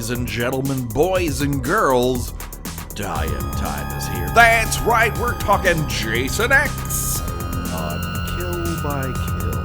Ladies and gentlemen, boys and girls, dying time is here. That's right, we're talking Jason X on Kill by Kill.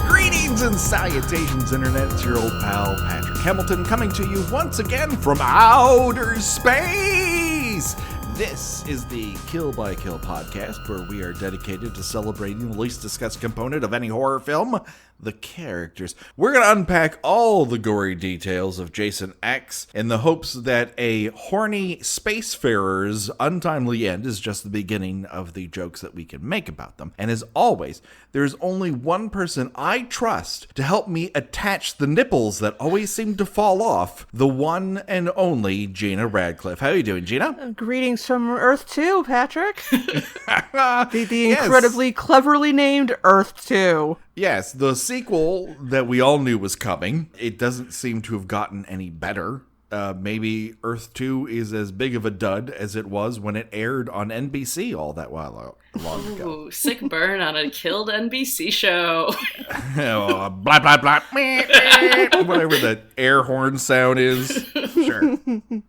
Greetings and salutations, Internet. It's your old pal, Patrick Hamilton, coming to you once again from outer space. This is the Kill by Kill podcast, where we are dedicated to celebrating the least discussed component of any horror film, the characters. We're going to unpack all the gory details of Jason X in the hopes that a horny spacefarer's untimely end is just the beginning of the jokes that we can make about them. And as always, there's only one person I trust to help me attach the nipples that always seem to fall off, the one and only Gina Radcliffe. How are you doing, Gina? Greetings from Earth 2, Patrick. the incredibly cleverly named Earth 2. Yes, the sequel that we all knew was coming. It doesn't seem to have gotten any better. Maybe Earth 2 is as big of a dud as it was when it aired on NBC all that long ago. Ooh, sick burn on a killed NBC show. Oh, blah, blah, blah. Whatever the air horn sound is. Sure.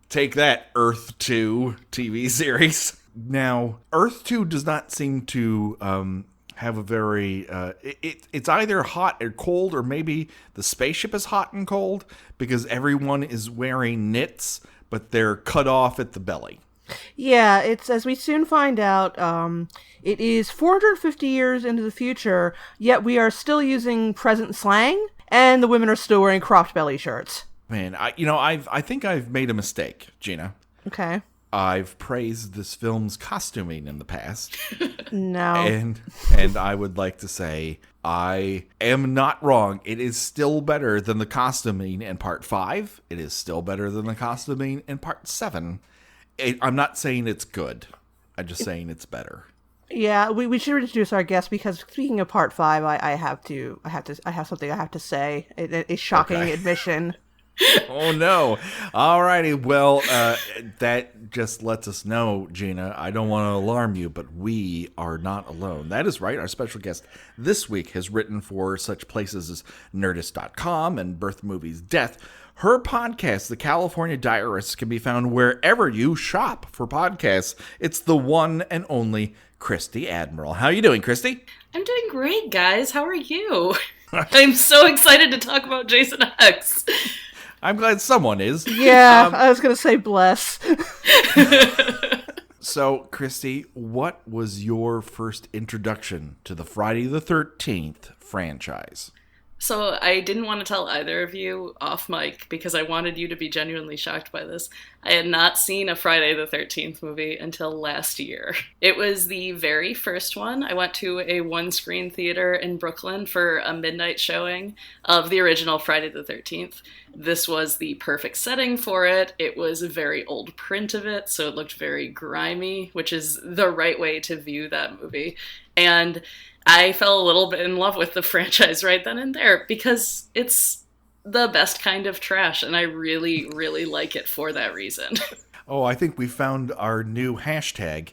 Take that, Earth 2 TV series. Now, Earth 2 does not seem to have a very, it's either hot or cold, or maybe the spaceship is hot and cold because everyone is wearing knits, but they're cut off at the belly. Yeah, it's, as we soon find out, it is 450 years into the future, yet we are still using present slang, and the women are still wearing cropped belly shirts. Man, I think I've made a mistake, Gina. Okay. I've praised this film's costuming in the past. No. And I would like to say I am not wrong. It is still better than the costuming in part 5. It is still better than the costuming in part 7. I'm not saying it's good. I'm just saying it's better. Yeah, we should introduce our guest, because speaking of part 5, I have something I have to say. A shocking admission. Oh, no. Alrighty. Well, that just lets us know, Gina, I don't want to alarm you, but we are not alone. That is right. Our special guest this week has written for such places as Nerdist.com and Birth Movies Death. Her podcast, The California Diarist, can be found wherever you shop for podcasts. It's the one and only Christy Admiraal. How are you doing, Christy? I'm doing great, guys. How are you? I'm so excited to talk about Jason X. I'm glad someone is. Yeah, I was going to say bless. So, Christy, what was your first introduction to the Friday the 13th franchise? So I didn't want to tell either of you off mic because I wanted you to be genuinely shocked by this. I had not seen a Friday the 13th movie until last year. It was the very first one. I went to a one-screen theater in Brooklyn for a midnight showing of the original Friday the 13th. This was the perfect setting for it. It was a very old print of it, so it looked very grimy, which is the right way to view that movie. And I fell a little bit in love with the franchise right then and there because it's the best kind of trash, and I really, really like it for that reason. Oh, I think we found our new hashtag,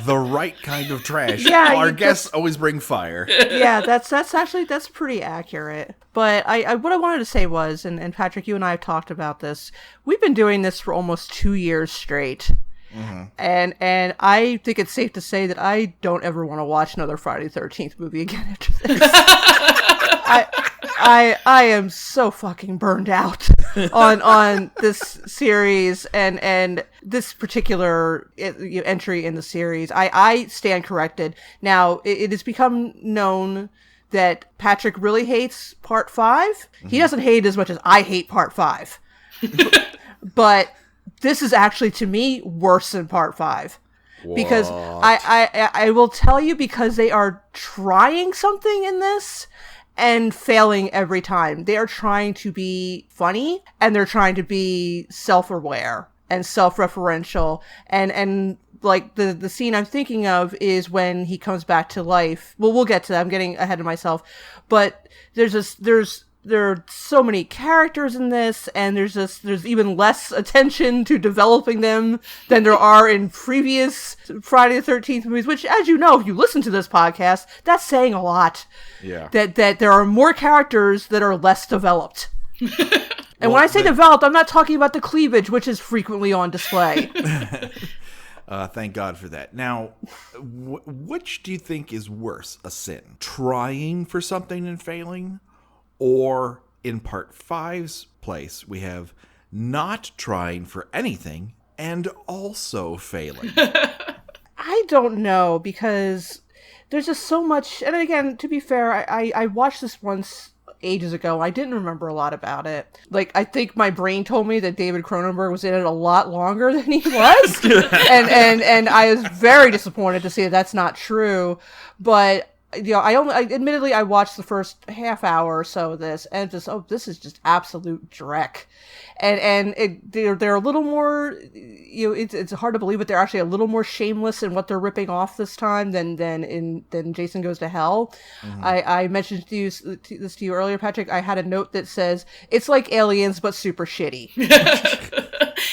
the right kind of trash. Yeah, our guests always bring fire. Yeah, that's pretty accurate. But what I wanted to say was, and Patrick, you and I have talked about this, we've been doing this for almost 2 years straight. Mm-hmm. And I think it's safe to say that I don't ever want to watch another Friday the 13th movie again after this. I am so fucking burned out on this series and this particular entry in the series. I stand corrected. Now, it has become known that Patrick really hates part 5. Mm-hmm. He doesn't hate it as much as I hate part 5. But this is actually, to me, worse than part 5. What? Because I will tell you, because they are trying something in this and failing every time. They are trying to be funny, and they're trying to be self-aware and self-referential. And like the scene I'm thinking of is when he comes back to life. Well, we'll get to that. I'm getting ahead of myself. But there's there are so many characters in this, and there's even less attention to developing them than there are in previous Friday the 13th movies, which, as you know, if you listen to this podcast, that's saying a lot. Yeah. That there are more characters that are less developed. And when I say developed, I'm not talking about the cleavage, which is frequently on display. Thank God for that. Now, which do you think is worse, a sin? Trying for something and failing? Or in part 5's place, we have not trying for anything and also failing? I don't know, because there's just so much. And again, to be fair, I watched this once ages ago. I didn't remember a lot about it. Like, I think my brain told me that David Cronenberg was in it a lot longer than he was. and I was very disappointed to see that that's not true. But admittedly, I watched the first half hour or so of this, and this is just absolute dreck. And they're a little more, it's hard to believe, but they're actually a little more shameless in what they're ripping off this time than Jason Goes to Hell. Mm-hmm. I mentioned this to you earlier, Patrick. I had a note that says it's like Aliens but super shitty.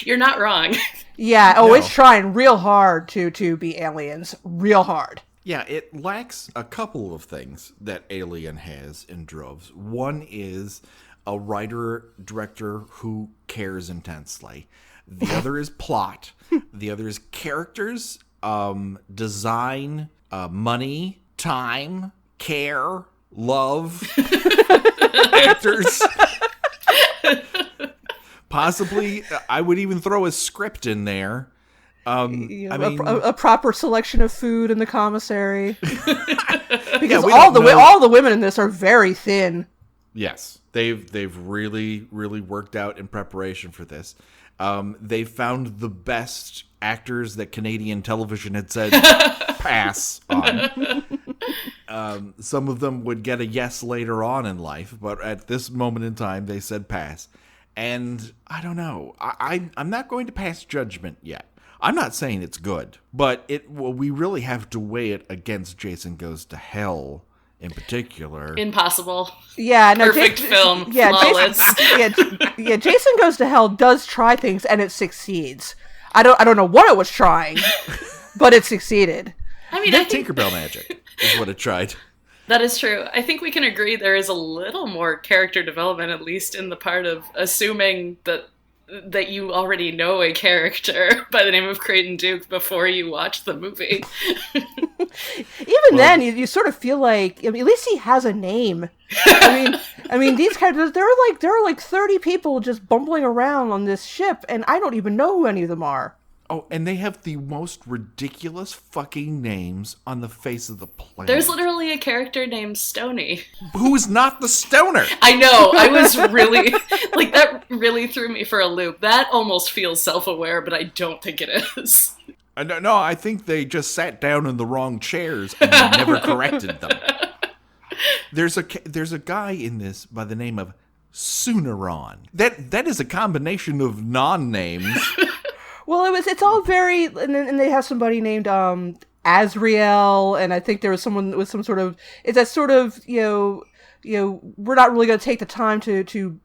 You're not wrong. Yeah. Oh, no. It's trying real hard to be Aliens, real hard. Yeah, it lacks a couple of things that Alien has in droves. One is a writer-director who cares intensely. The other is plot. The other is characters, design, money, time, care, love, actors. Possibly, I would even throw a script in there. A proper selection of food in the commissary. Because all the women in this are very thin. Yes, they've really, really worked out in preparation for this. They found the best actors that Canadian television had said pass on. Some of them would get a yes later on in life, but at this moment in time, they said pass. And I don't know. I'm not going to pass judgment yet. I'm not saying it's good, but we really have to weigh it against Jason Goes to Hell in particular. Impossible. Yeah, no, perfect film. Yeah, flawless. Jason Goes to Hell does try things and it succeeds. I don't know what it was trying, but it succeeded. I mean, Tinkerbell magic is what it tried. That is true. I think we can agree there is a little more character development, at least in the part of assuming that you already know a character by the name of Creighton Duke before you watch the movie. Then, you sort of feel like, at least he has a name. I mean, these characters, there are like 30 people just bumbling around on this ship, and I don't even know who any of them are. Oh, and they have the most ridiculous fucking names on the face of the planet. There's literally a character named Stoney. Who's not the stoner? I know. I was really... that really threw me for a loop. That almost feels self-aware, but I don't think it is. No, I think they just sat down in the wrong chairs and they never corrected them. There's a guy in this by the name of Sooneron. That is a combination of non-names. Well, it's all very, and they have somebody named Admiraal, and I think there was someone with some sort of, it's that sort of, we're not really going to take the time to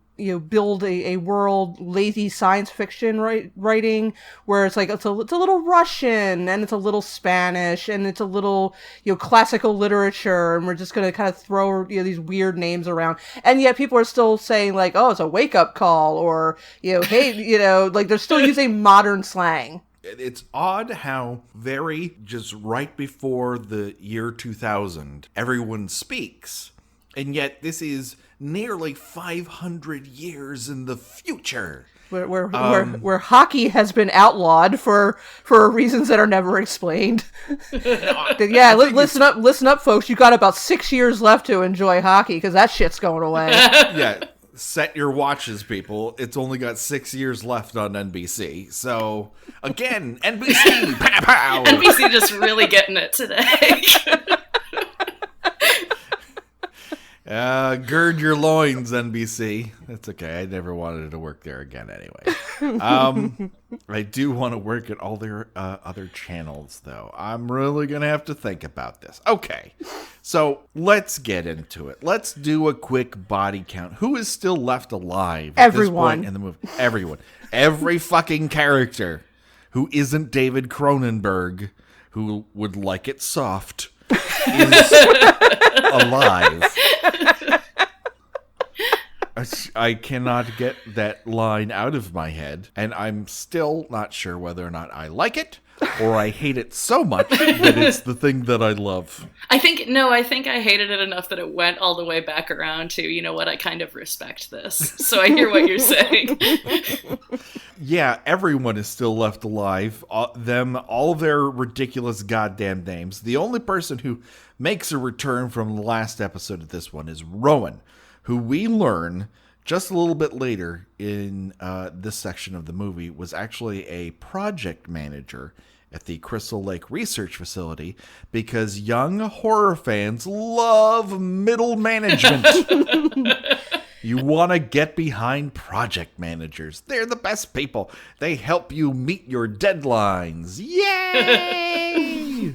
build a world, lazy science fiction writing, where it's like, it's a little Russian, and it's a little Spanish, and it's a little, classical literature, and we're just going to kind of throw, these weird names around. And yet people are still saying, like, oh, it's a wake-up call, or, hey, they're still using modern slang. It's odd how very just right before the year 2000, everyone speaks. And yet this is nearly 500 years in the future. Where hockey has been outlawed for reasons that are never explained. Yeah, listen up, folks. You got about 6 years left to enjoy hockey, because that shit's going away. Yeah, set your watches, people. It's only got 6 years left on NBC. So, again, NBC, pow pow. NBC just really getting it today. Gird your loins, NBC. That's okay. I never wanted to work there again anyway. I do want to work at all their other channels, though. I'm really going to have to think about this. Okay, so let's get into it. Let's do a quick body count. Who is still left alive at this point in the movie? Everyone. Every fucking character who isn't David Cronenberg, who would like it soft, is alive. I cannot get that line out of my head, and I'm still not sure whether or not I like it or I hate it so much that it's the thing that I love. I think I hated it enough that it went all the way back around to, you know what, I kind of respect this. So I hear what you're saying. Yeah, everyone is still left alive. All their ridiculous goddamn names. The only person who makes a return from the last episode of this one is Rowan, who we learn just a little bit later in this section of the movie was actually a project manager at the Crystal Lake Research Facility, because young horror fans love middle management. You want to get behind project managers. They're the best people. They help you meet your deadlines. Yay!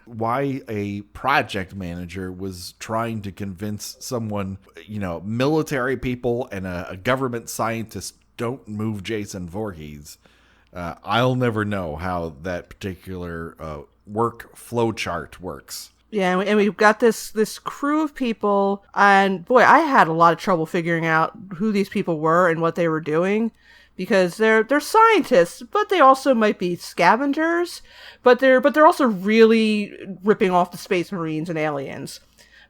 Why a project manager was trying to convince someone, military people and a government scientist don't move Jason Voorhees. I'll never know how that particular work flowchart works. Yeah, and we've got this crew of people, and boy, I had a lot of trouble figuring out who these people were and what they were doing, because they're scientists, but they also might be scavengers, but they're also really ripping off the Space Marines and aliens.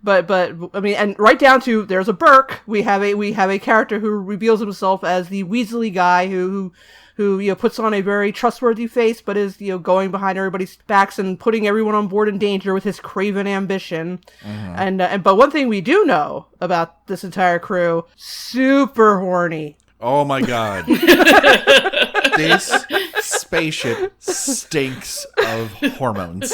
But I mean, and right down to there's a Burke. We have a character who reveals himself as the Weasley guy who puts on a very trustworthy face, but is going behind everybody's backs and putting everyone on board in danger with his craven ambition. Mm-hmm. But one thing we do know about this entire crew: super horny. Oh my god. This spaceship stinks of hormones.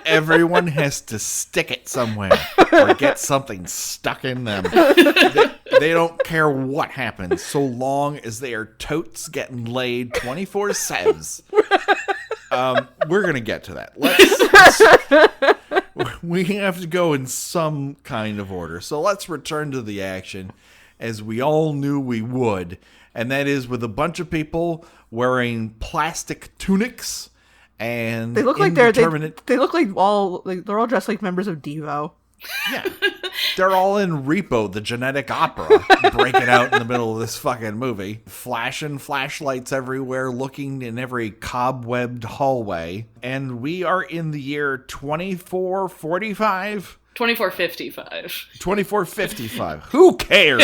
Everyone has to stick it somewhere or get something stuck in them. They don't care what happens so long as they are totes getting laid 24/7. We're going to get to that. We have to go in some kind of order. So let's return to the action as we all knew we would. And that is with a bunch of people wearing plastic tunics, and they look like they look like they're all dressed like members of Devo. Yeah, they're all in Repo, the genetic opera, breaking out in the middle of this fucking movie, flashing flashlights everywhere, looking in every cobwebbed hallway, and we are in the year 2445. 2455. 2455. Who cares?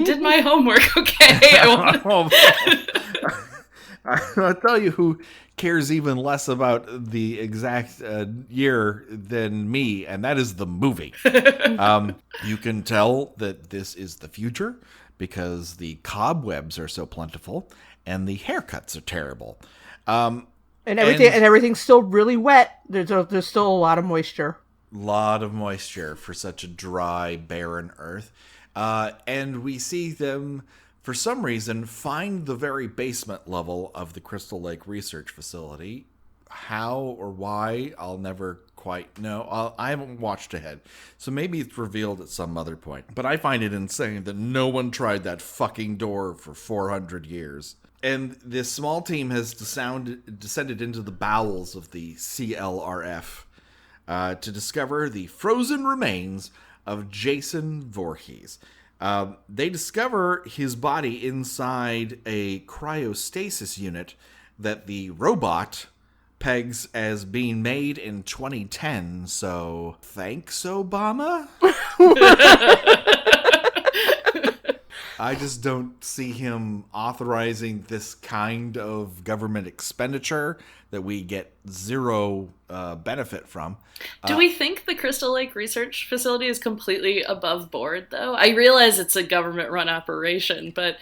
Did my homework, okay? I'll tell you who cares even less about the exact year than me, and that is the movie. You can tell that this is the future because the cobwebs are so plentiful and the haircuts are terrible. And everything's still really wet. There's still a lot of moisture. Lot of moisture for such a dry, barren earth. And we see them, for some reason, find the very basement level of the Crystal Lake Research Facility. How or why, I'll never quite know. I haven't watched ahead, so maybe it's revealed at some other point. But I find it insane that no one tried that fucking door for 400 years. And this small team has descended into the bowels of the CLRF to discover the frozen remains of Jason Voorhees. They discover his body inside a cryostasis unit that the robot pegs as being made in 2010. So, thanks, Obama? I just don't see him authorizing this kind of government expenditure that we get zero benefit from. Do we think the Crystal Lake Research Facility is completely above board, though? I realize it's a government-run operation, but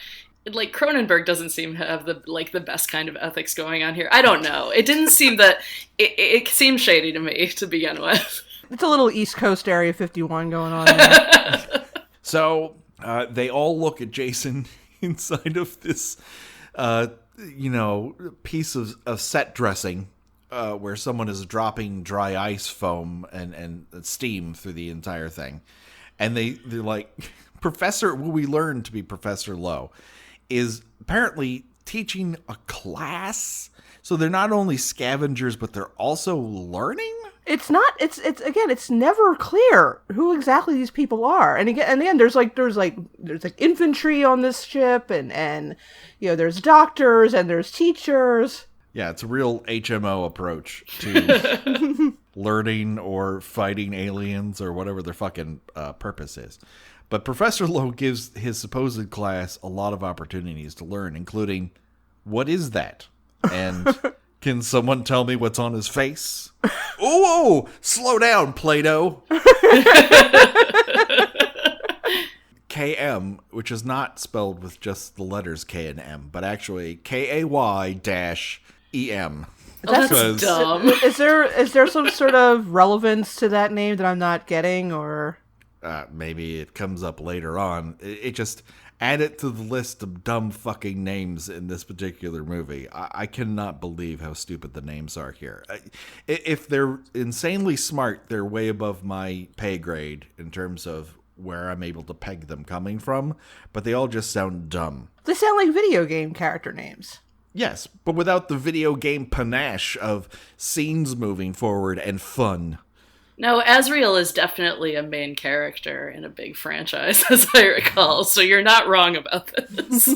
Cronenberg doesn't seem to have the best kind of ethics going on here. I don't know. It didn't seem that it seemed shady to me to begin with. It's a little East Coast Area 51 going on there. So they all look at Jason inside of this, piece of set dressing where someone is dropping dry ice foam and steam through the entire thing. And they're like, Professor, who we learn to be Professor Lowe, is apparently teaching a class. So they're not only scavengers, but they're also learning? It's never clear who exactly these people are. And again, there's infantry on this ship, and there's doctors and there's teachers. Yeah, it's a real HMO approach to learning or fighting aliens or whatever their fucking purpose is. But Professor Lowe gives his supposed class a lot of opportunities to learn, including, what is that? And can someone tell me what's on his face? Oh, slow down, Plato. KM, which is not spelled with just the letters K and M, but actually KAY-EM. That's dumb. Is there some sort of relevance to that name that I'm not getting, or maybe it comes up later on? It just add it to the list of dumb fucking names in this particular movie. I cannot believe how stupid the names are here. If they're insanely smart, they're way above my pay grade in terms of where I'm able to peg them coming from, but they all just sound dumb. They sound like video game character names. Yes, but without the video game panache of scenes moving forward and fun. No, Admiraal is definitely a main character in a big franchise, as I recall, so you're not wrong about this.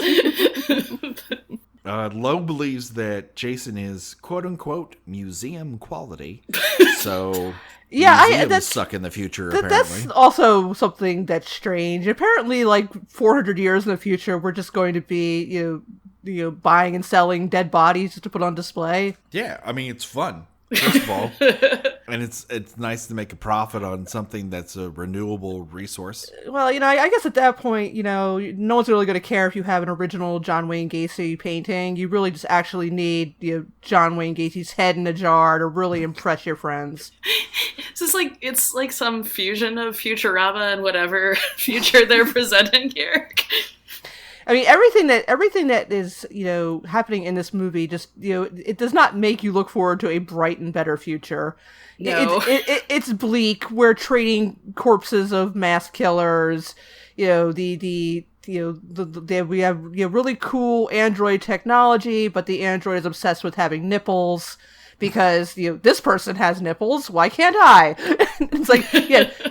Lowe believes that Jason is, quote-unquote, museum quality, so museums suck in the future, apparently. That's also something that's strange. Apparently, 400 years in the future, we're just going to be, buying and selling dead bodies to put on display. Yeah, I mean, it's fun. First of all, and it's nice to make a profit on something that's a renewable resource. Well, I guess at that point, no one's really going to care if you have an original John Wayne Gacy painting. You really just actually need John Wayne Gacy's head in a jar to really impress your friends. It's like some fusion of Futurama and whatever future they're presenting here. I mean, everything that is, happening in this movie just, it does not make you look forward to a bright and better future. No. It's bleak. We're trading corpses of mass killers. We have really cool android technology, but the android is obsessed with having nipples. Because this person has nipples, why can't I? It's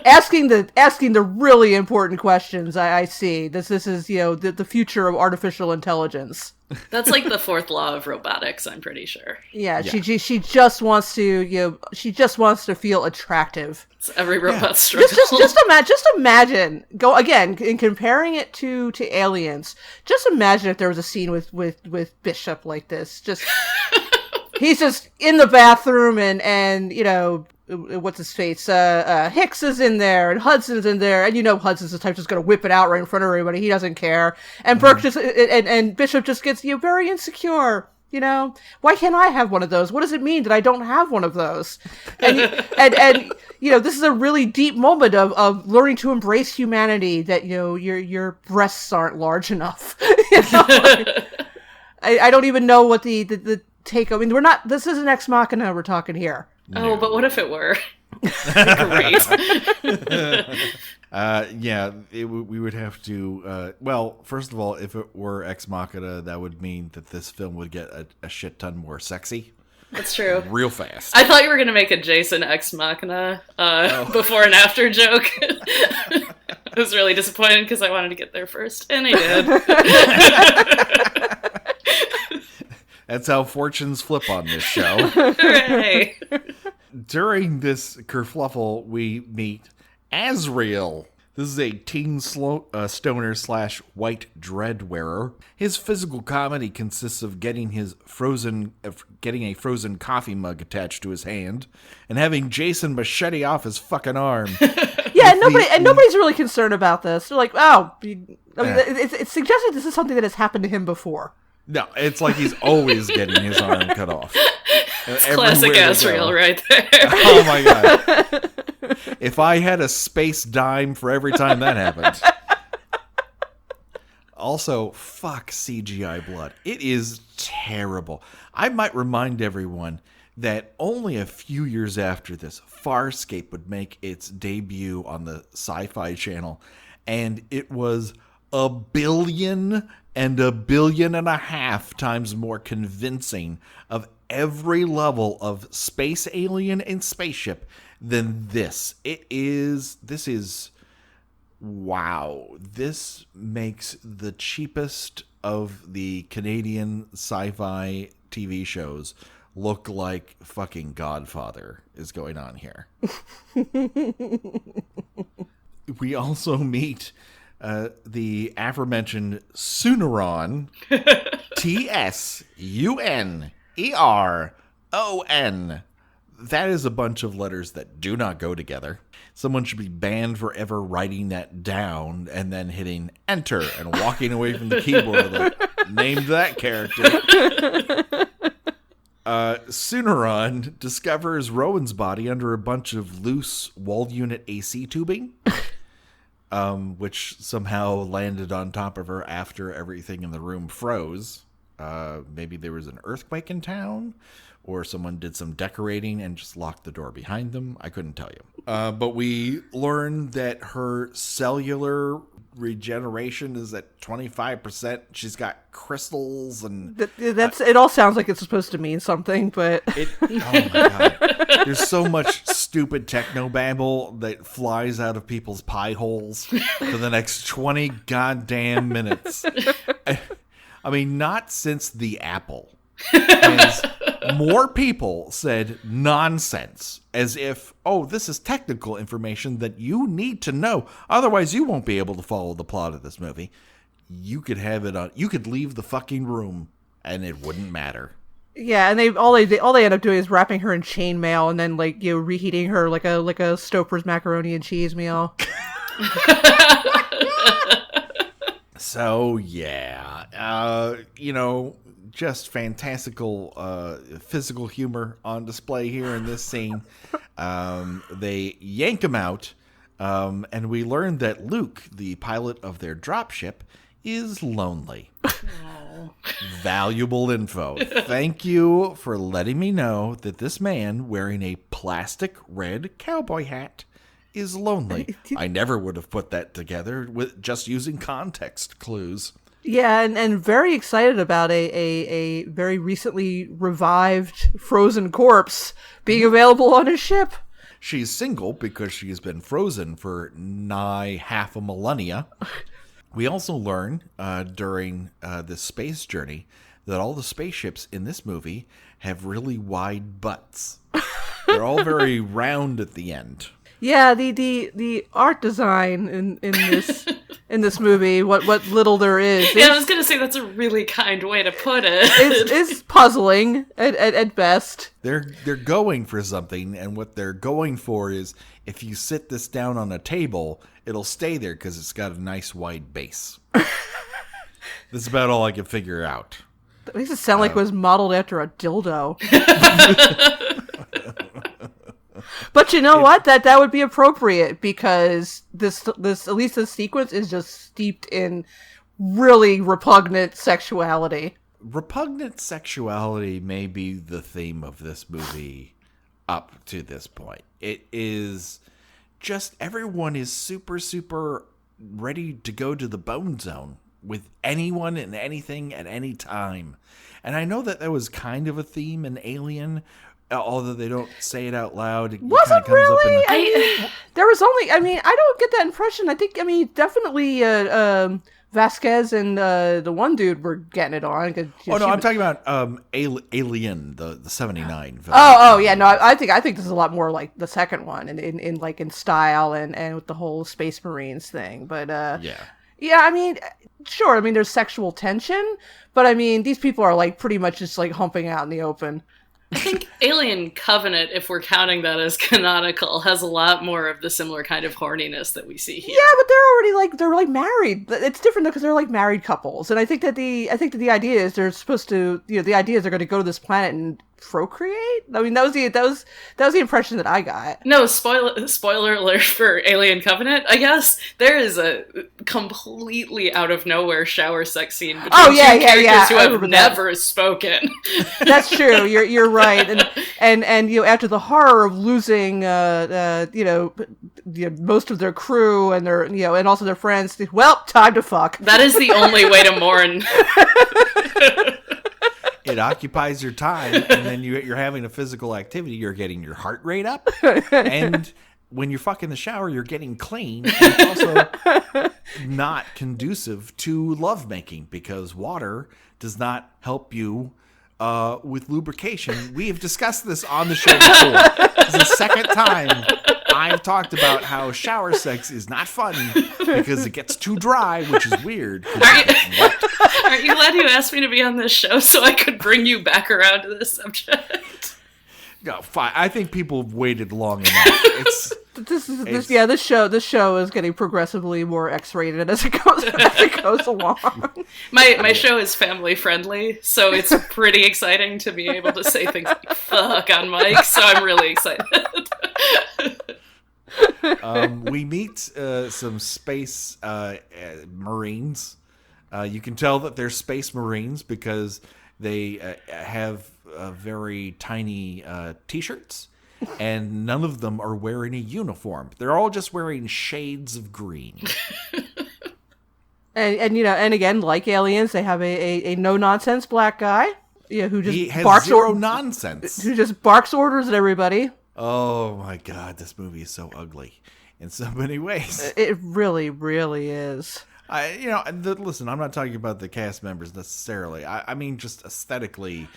asking the really important questions. I see this is the future of artificial intelligence. That's like the fourth law of robotics, I'm pretty sure. Yeah. She just wants to feel attractive. It's every robot's struggle. Just imagine. Go again in comparing it to Aliens. Just imagine if there was a scene with Bishop like this. Just. He's just in the bathroom and what's his face? Hicks is in there and Hudson's in there, and Hudson's the type just gonna whip it out right in front of everybody. He doesn't care. And Burke and Bishop just gets very insecure. Why can't I have one of those? What does it mean that I don't have one of those? And this is a really deep moment of learning to embrace humanity. That your breasts aren't large enough. I don't even know what the take. I mean, this isn't Ex Machina we're talking here. Oh, but what if it were? Great. We would have to, first of all, if it were Ex Machina, that would mean that this film would get a shit ton more sexy. That's true. Real fast. I thought you were going to make a Jason Ex Machina before and after joke. I was really disappointed because I wanted to get there first, and I did. That's how fortunes flip on this show. Hooray! During this kerfluffle, we meet Admiraal. This is a teen stoner / white dread wearer. His physical comedy consists of getting a frozen coffee mug attached to his hand and having Jason machete off his fucking arm. Yeah, nobody's really concerned about this. They're like, it's suggested this is something that has happened to him before. No, it's like he's always getting his arm cut off. It's classic Admiraal right there. Oh my god. If I had a space dime for every time that happened. Also, fuck CGI blood. It is terrible. I might remind everyone that only a few years after this, Farscape would make its debut on the Sci-Fi Channel, and it was 1 billion and 1.5 billion times more convincing of every level of space alien and spaceship than this. This is wow. This makes the cheapest of the Canadian sci-fi TV shows look like fucking Godfather is going on here. We also meet the aforementioned Suneron, Tsuneron. That is a bunch of letters that do not go together. Someone should be banned for ever writing that down and then hitting enter and walking away from the keyboard like, named that character. Suneron discovers Rowan's body under a bunch of loose wall unit AC tubing, which somehow landed on top of her after everything in the room froze. Maybe there was an earthquake in town, or someone did some decorating and just locked the door behind them. I couldn't tell you. But we learned that her cellular regeneration is at 25%. She's got crystals and... It all sounds like it's supposed to mean something, but... Oh my god. There's so much stupid technobabble that flies out of people's pie holes for the next 20 goddamn minutes. I mean, not since the Apple has more people said nonsense, as if, oh, this is technical information that you need to know. Otherwise, you won't be able to follow the plot of this movie. You could have it on. You could leave the fucking room, and it wouldn't matter. Yeah, and all they end up doing is wrapping her in chainmail and then reheating her like a Stouffer's macaroni and cheese meal. So yeah, just fantastical physical humor on display here in this scene. They yank him out, and we learn that Luke, the pilot of their dropship, is lonely. Oh. Valuable info. Thank you for letting me know that this man wearing a plastic red cowboy hat is lonely. I never would have put that together with just using context clues. Yeah, and very excited about a very recently revived frozen corpse being available on his ship. She's single because she's been frozen for nigh half a millennia. We also learn during this space journey that all the spaceships in this movie have really wide butts. They're all very round at the end. Yeah, the art design in this movie, what little there is. Yeah, I was gonna say that's a really kind way to put it. It's puzzling at best. They're going for something, and what they're going for is if you sit this down on a table, it'll stay there because it's got a nice wide base. That's about all I can figure out. That makes it sound like it was modeled after a dildo. But you know what? That would be appropriate because this at least this sequence is just steeped in really repugnant sexuality. Repugnant sexuality may be the theme of this movie up to this point. It is just everyone is super, super ready to go to the bone zone with anyone and anything at any time. And I know that was kind of a theme in Alien, although they don't say it out loud. It wasn't comes really. Up in there was only. I don't get that impression. I think. Definitely. Vasquez and the one dude were getting it on. I'm talking about Alien, the 79 film. Oh yeah, no, I think this is a lot more like the second one, in style and with the whole Space Marines thing. But yeah, sure. There's sexual tension, but these people are pretty much just humping out in the open. I think Alien Covenant, if we're counting that as canonical, has a lot more of the similar kind of horniness that we see here. Yeah, but they're already married. It's different though because they're like married couples, and I think that the idea is they're supposed to, the idea is they're going to go to this planet and procreate. I mean, that was the impression that I got. No, spoiler alert for Alien Covenant. I guess there is a completely out of nowhere shower sex scene between two characters who have never spoken. That's true. You're right. And after the horror of losing most of their crew and their and also their friends, well, time to fuck. That is the only way to mourn. It occupies your time, and then you're having a physical activity. You're getting your heart rate up, and when you're fucking the shower, you're getting clean. And it's also not conducive to lovemaking because water does not help you with lubrication. We have discussed this on the show before. This is the second time I've talked about how shower sex is not fun because it gets too dry, which is weird. Aren't you glad you asked me to be on this show so I could bring you back around to this subject? No, fine. I think people have waited long enough. This show is getting progressively more X-rated as it goes along. My show is family friendly, so it's pretty exciting to be able to say things like "fuck" on mic. So I'm really excited. We meet some space Marines. You can tell that they're space Marines because they have very tiny T-shirts, and none of them are wearing a uniform. They're all just wearing shades of green. And again, like aliens, they have a no nonsense black guy, who just has barks zero nonsense, who just barks orders at everybody. Oh my God, this movie is so ugly in so many ways. It really, really is. Listen, I'm not talking about the cast members necessarily. I mean, just aesthetically,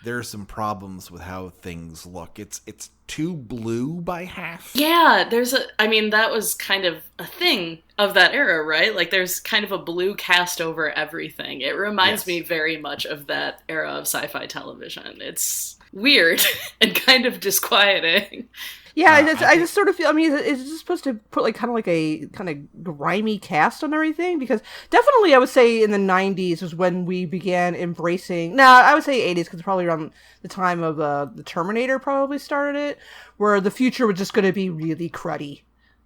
there are some problems with how things look. It's too blue by half. Yeah, that was kind of a thing of that era, right? Like, there's kind of a blue cast over everything. It reminds me very much of that era of sci-fi television. It's weird and kind of disquieting. Yeah, I just sort of feel. I mean, it's just supposed to put a kind of grimy cast on everything because definitely I would say in the 90s was when we began embracing. Now I would say 80s because probably around the time of the Terminator probably started it, where the future was just going to be really cruddy.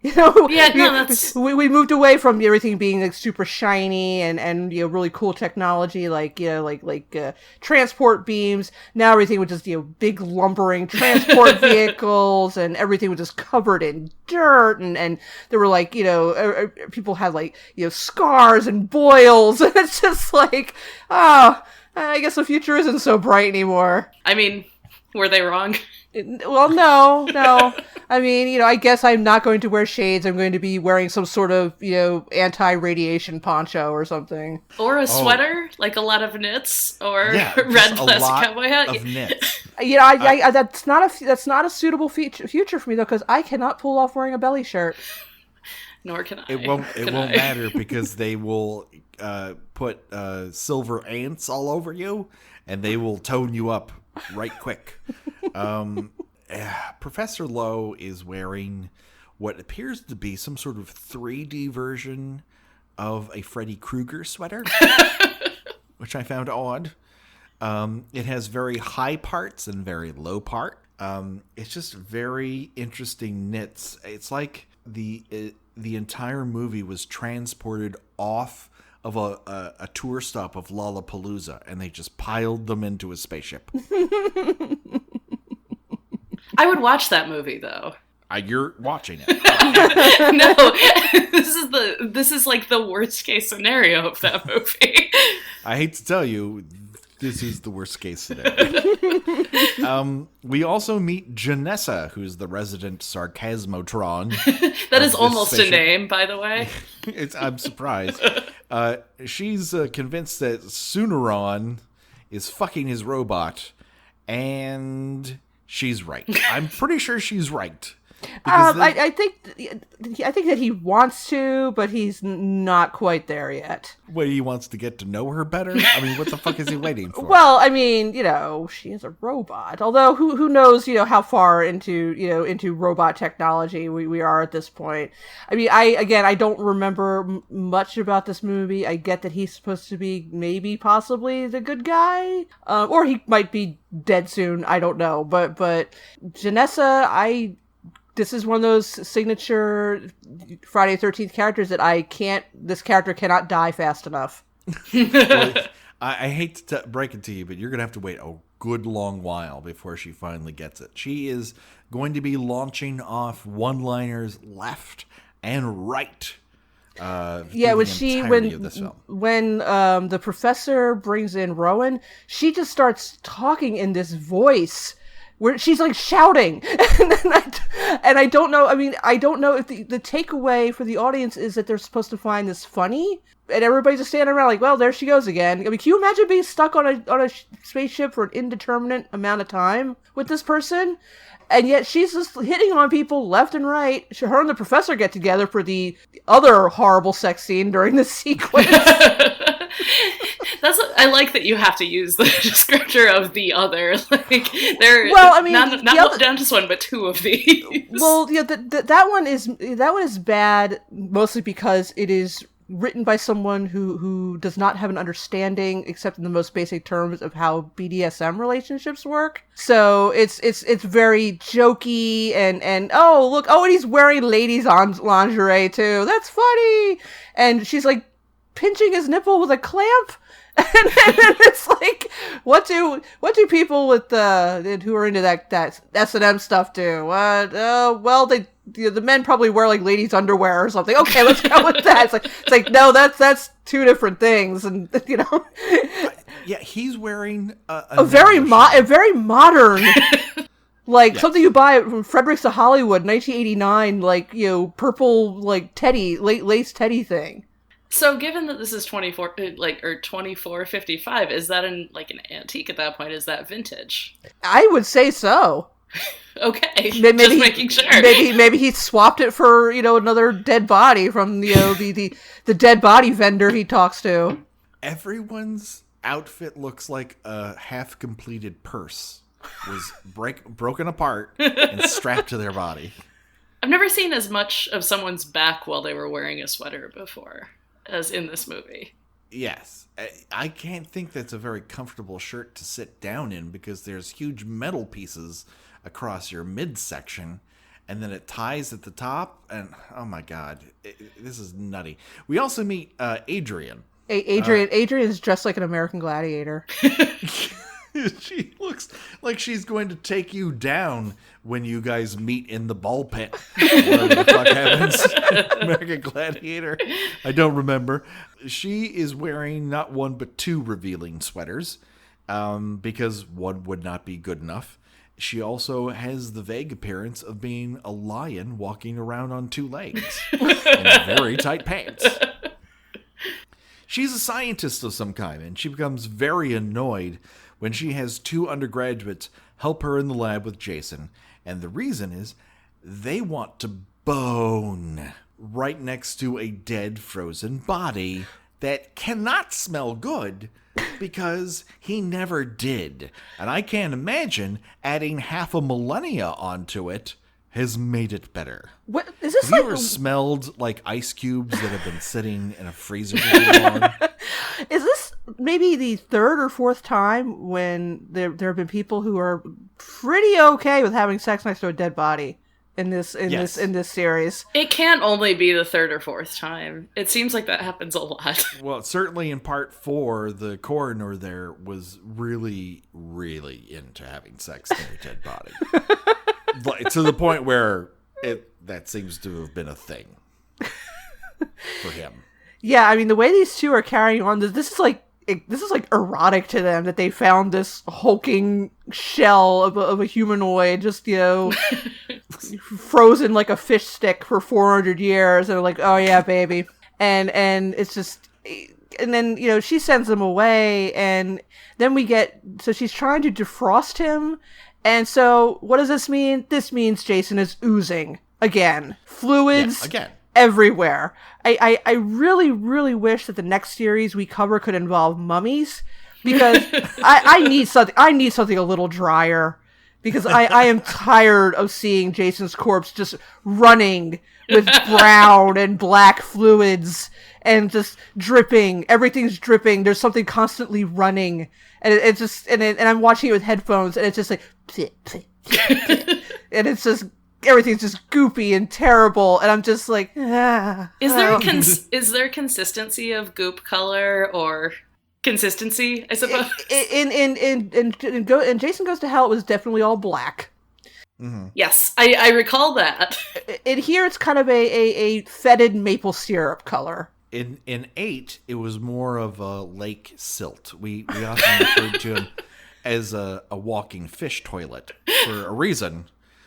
We moved away from everything being like super shiny and really cool technology like transport beams. Now everything was just big lumbering transport vehicles and everything was just covered in dirt and there were people had scars and boils and it's just like, oh, I guess the future isn't so bright anymore. I mean, were they wrong? Well, no. I mean, I guess I'm not going to wear shades. I'm going to be wearing some sort of, anti-radiation poncho or something. Or a sweater, like a lot of knits, or red plastic cowboy hat. Of knits. That's not a suitable future for me though, because I cannot pull off wearing a belly shirt. Nor can I. It won't matter because they will put silver ants all over you, and they will tone you up right quick. Professor Lowe is wearing what appears to be some sort of 3D version of a Freddy Krueger sweater, which I found odd. It has very high parts and very low part. It's just very interesting knits. It's like the entire movie was transported off of a tour stop of Lollapalooza, and they just piled them into a spaceship. I would watch that movie, though. You're watching it. No, this is like the worst case scenario of that movie. I hate to tell you, this is the worst case scenario. We also meet Janessa, who's the resident Sarcasmotron. That is almost a name, by the way. I'm surprised. She's convinced that Suneron is fucking his robot, and she's right. I'm pretty sure she's right. I think that he wants to, but he's not quite there yet. Wait, he wants to get to know her better? I mean, what the fuck is he waiting for? Well, I mean, she is a robot. Although, who knows, how far into robot technology we are at this point. I mean, I don't remember much about this movie. I get that he's supposed to be maybe possibly the good guy, or he might be dead soon. I don't know, but Janessa, this is one of those signature Friday the 13th characters that this character cannot die fast enough. Well, I hate to break it to you, but you're going to have to wait a good long while before she finally gets it. She is going to be launching off one-liners left and right. When the professor brings in Rowan, she just starts talking in this voice where she's like shouting, and I don't know. I mean, I don't know if the takeaway for the audience is that they're supposed to find this funny, and everybody's just standing around like, well, there she goes again. I mean, can you imagine being stuck on a spaceship for an indeterminate amount of time with this person? And yet she's just hitting on people left and right. Her and the professor get together for the other horrible sex scene during the sequence. I like that you have to use the descriptor of the other. Like, not just one, but two of these. Well, yeah, that one is bad mostly because it is written by someone who does not have an understanding, except in the most basic terms, of how BDSM relationships work. So it's very jokey and oh look, and he's wearing ladies' lingerie too. That's funny. And she's like pinching his nipple with a clamp. And it's like, what do people with who are into that S&M stuff do? Well, the men probably wear like ladies' underwear or something. Okay, let's go with that. It's like no, that's two different things, and Yeah, he's wearing a very modern. Like, yes. Something you buy from Fredericks of Hollywood, 1989, like, purple, like, lace teddy thing. So, given that this is 2455, is that an antique at that point? Is that vintage? I would say so. Okay, just making sure. Maybe he swapped it for another dead body from the dead body vendor he talks to. Everyone's outfit looks like a half-completed purse was broken apart and strapped to their body. I've never seen as much of someone's back while they were wearing a sweater before as in this movie. Yes. I can't think that's a very comfortable shirt to sit down in because there's huge metal pieces across your midsection, and then it ties at the top, and oh my god, this is nutty. We also meet Adrian. Adrian is dressed like an American gladiator. She looks like she's going to take you down when you guys meet in the ball pit. Whatever the fuck happens. American Gladiator. I don't remember. She is wearing not one but two revealing sweaters because one would not be good enough. She also has the vague appearance of being a lion walking around on two legs in very tight pants. She's a scientist of some kind, and she becomes very annoyed when she has two undergraduates help her in the lab with Jason. And the reason is they want to bone right next to a dead, frozen body that cannot smell good because he never did. And I can't imagine adding half a millennia onto it has made it better. What is this? Have you ever smelled like ice cubes that have been sitting in a freezer for too long? Is this maybe the third or fourth time when there have been people who are pretty okay with having sex next to a dead body in this series? It can't only be the third or fourth time. It seems like that happens a lot. Well, certainly in part 4, the coroner there was really, really into having sex in a dead body. To the point where that seems to have been a thing for him. Yeah, I mean, the way these two are carrying on, this is like erotic to them that they found this hulking shell of a humanoid just, frozen like a fish stick for 400 years. And they're like, oh yeah, baby. And it's just, and then, she sends them away, and then so she's trying to defrost him. And so, what does this mean? This means Jason is oozing again. Fluids everywhere. I really, really wish that the next series we cover could involve mummies, because I need something. I need something a little drier, because I am tired of seeing Jason's corpse just running with brown and black fluids and just dripping. Everything's dripping. There's something constantly running, and it's just and I'm watching it with headphones, and it's just like, and it's just everything's just goopy and terrible, and I'm just like, Is there consistency of goop color or consistency? I suppose in Jason Goes to Hell, it was definitely all black. Mm-hmm. Yes, I recall that. In here, it's kind of a fetid maple syrup color. In 8, it was more of a lake silt. We often referred to him as a walking fish toilet for a reason.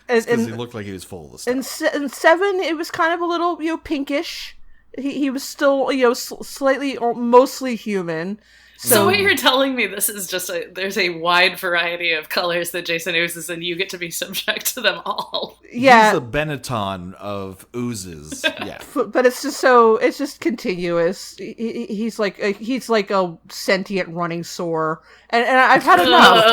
Because he looked like he was full of the stuff. In 7, it was kind of a little, pinkish. He was still, slightly or mostly human. So what you're telling me, this is just there's a wide variety of colors that Jason oozes, and you get to be subject to them all. Yeah. He's a Benetton of oozes. Yeah. But it's just continuous. He's like a sentient running sore. And I've had enough.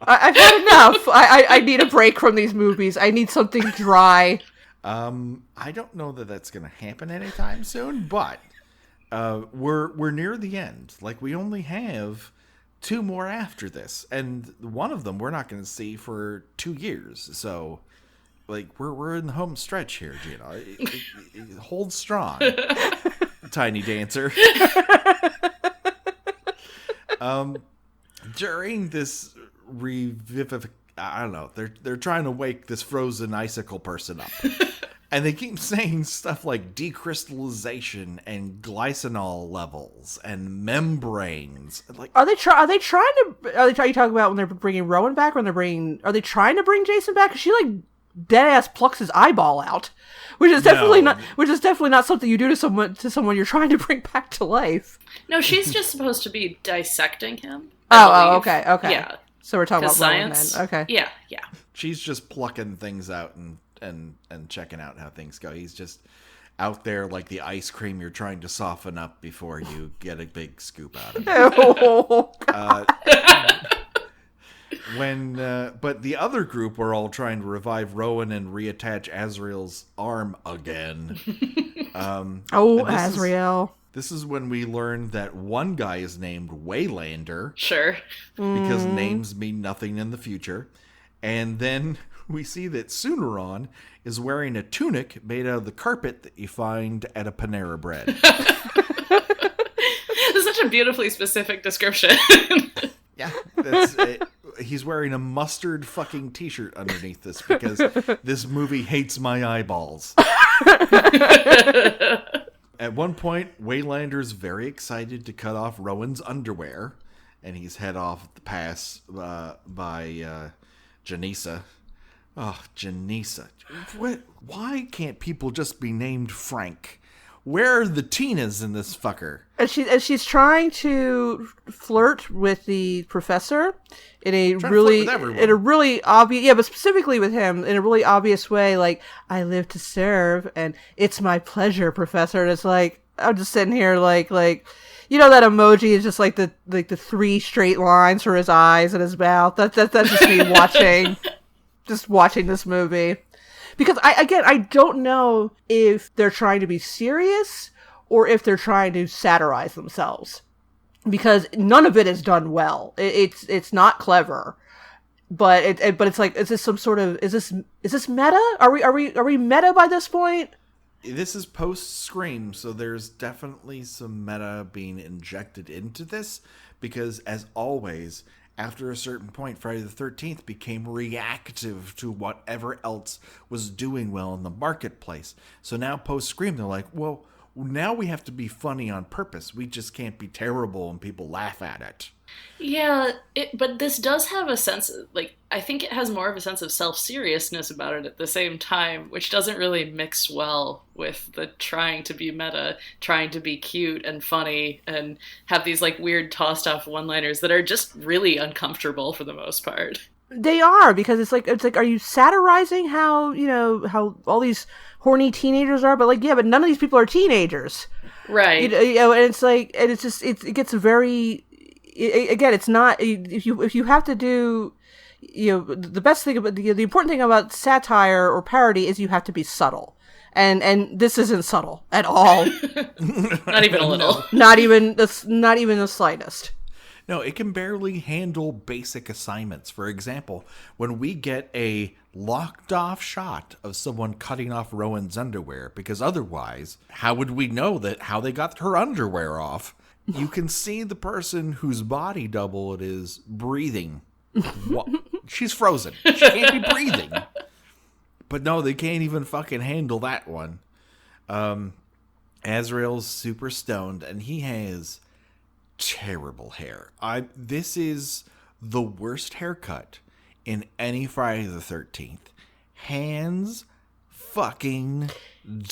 I've had enough. I need a break from these movies. I need something dry. I don't know that that's going to happen anytime soon, but we're near the end. Like, we only have 2 more after this, and one of them we're not going to see for 2 years. So, like, we're in the home stretch here, Gina. Hold strong, Tiny Dancer. During this I don't know. They're trying to wake this frozen icicle person up. And they keep saying stuff like decrystallization and glycinol levels and membranes. Like, are you talking about when they're bringing Rowan back, or are they trying to bring Jason back? 'Cause she like dead ass plucks his eyeball out, which is definitely not something you do to someone you're trying to bring back to life. No, she's just supposed to be dissecting him. Okay. Yeah. So we're talking about science. Rowan then. Okay. Yeah. She's just plucking things out and checking out how things go. He's just out there like the ice cream you're trying to soften up before you get a big scoop out of it. But the other group were all trying to revive Rowan and reattach Azrael's arm again. Azrael. This is when we learn that one guy is named Waylander. Sure. Because names mean nothing in the future. And then we see that Sooneron is wearing a tunic made out of the carpet that you find at a Panera Bread. That's such a beautifully specific description. Yeah, that's it. He's wearing a mustard fucking t-shirt underneath this because this movie hates my eyeballs. At one point, Waylander's very excited to cut off Rowan's underwear, and he's head off the pass by Janissa. Oh, Janissa. Why can't people just be named Frank? Where are the Tinas in this fucker? And she's trying to flirt with the professor in a really obvious, but specifically with him in a really obvious way. Like, I live to serve, and it's my pleasure, Professor. And it's like, I'm just sitting here like that emoji is just like the 3 straight lines for his eyes and his mouth. That's just me watching this movie. Because I don't know if they're trying to be serious or if they're trying to satirize themselves, because none of it is done well. It's not clever, but it's like, is this some sort of is this meta? Are we meta by this point? This is post Scream, so there's definitely some meta being injected into this, because as always, after a certain point, Friday the 13th became reactive to whatever else was doing well in the marketplace. So now post-Scream, they're like, well, now we have to be funny on purpose. We just can't be terrible and people laugh at it. Yeah, but this does have a sense of, like, I think it has more of a sense of self-seriousness about it at the same time, which doesn't really mix well with the trying to be meta, trying to be cute and funny, and have these, like, weird tossed-off one-liners that are just really uncomfortable for the most part. They are, because it's like, are you satirizing how, how all these horny teenagers are? But like, yeah, but none of these people are teenagers. Right. And it's like, and it's just, it gets very, again, it's not, if you have to do, the best thing about, the important thing about satire or parody is you have to be subtle. And this isn't subtle at all. Not even a little. Not even the slightest. No, it can barely handle basic assignments. For example, when we get a locked off shot of someone cutting off Rowan's underwear, because otherwise, how would we know how they got her underwear off? You can see the person whose body double it is breathing. She's frozen. She can't be breathing. But no, they can't even fucking handle that one. Azrael's super stoned, and he has terrible hair. This is the worst haircut in any Friday the 13th. Hands fucking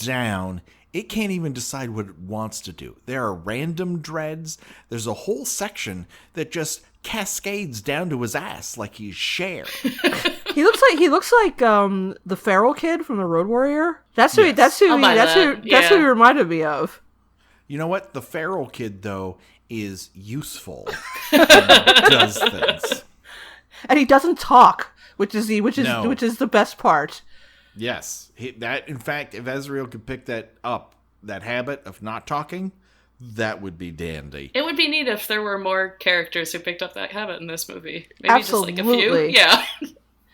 down. It can't even decide what it wants to do. There are random dreads. There's a whole section that just cascades down to his ass like he's Cher. He looks like the feral kid from the Road Warrior. That's who he reminded me of. You know what? The feral kid though is useful and does things. And he doesn't talk, which is the best part. Yes. In fact, if Azrael could pick that habit of not talking, that would be dandy. It would be neat if there were more characters who picked up that habit in this movie. Maybe Absolutely. just like a few. Yeah.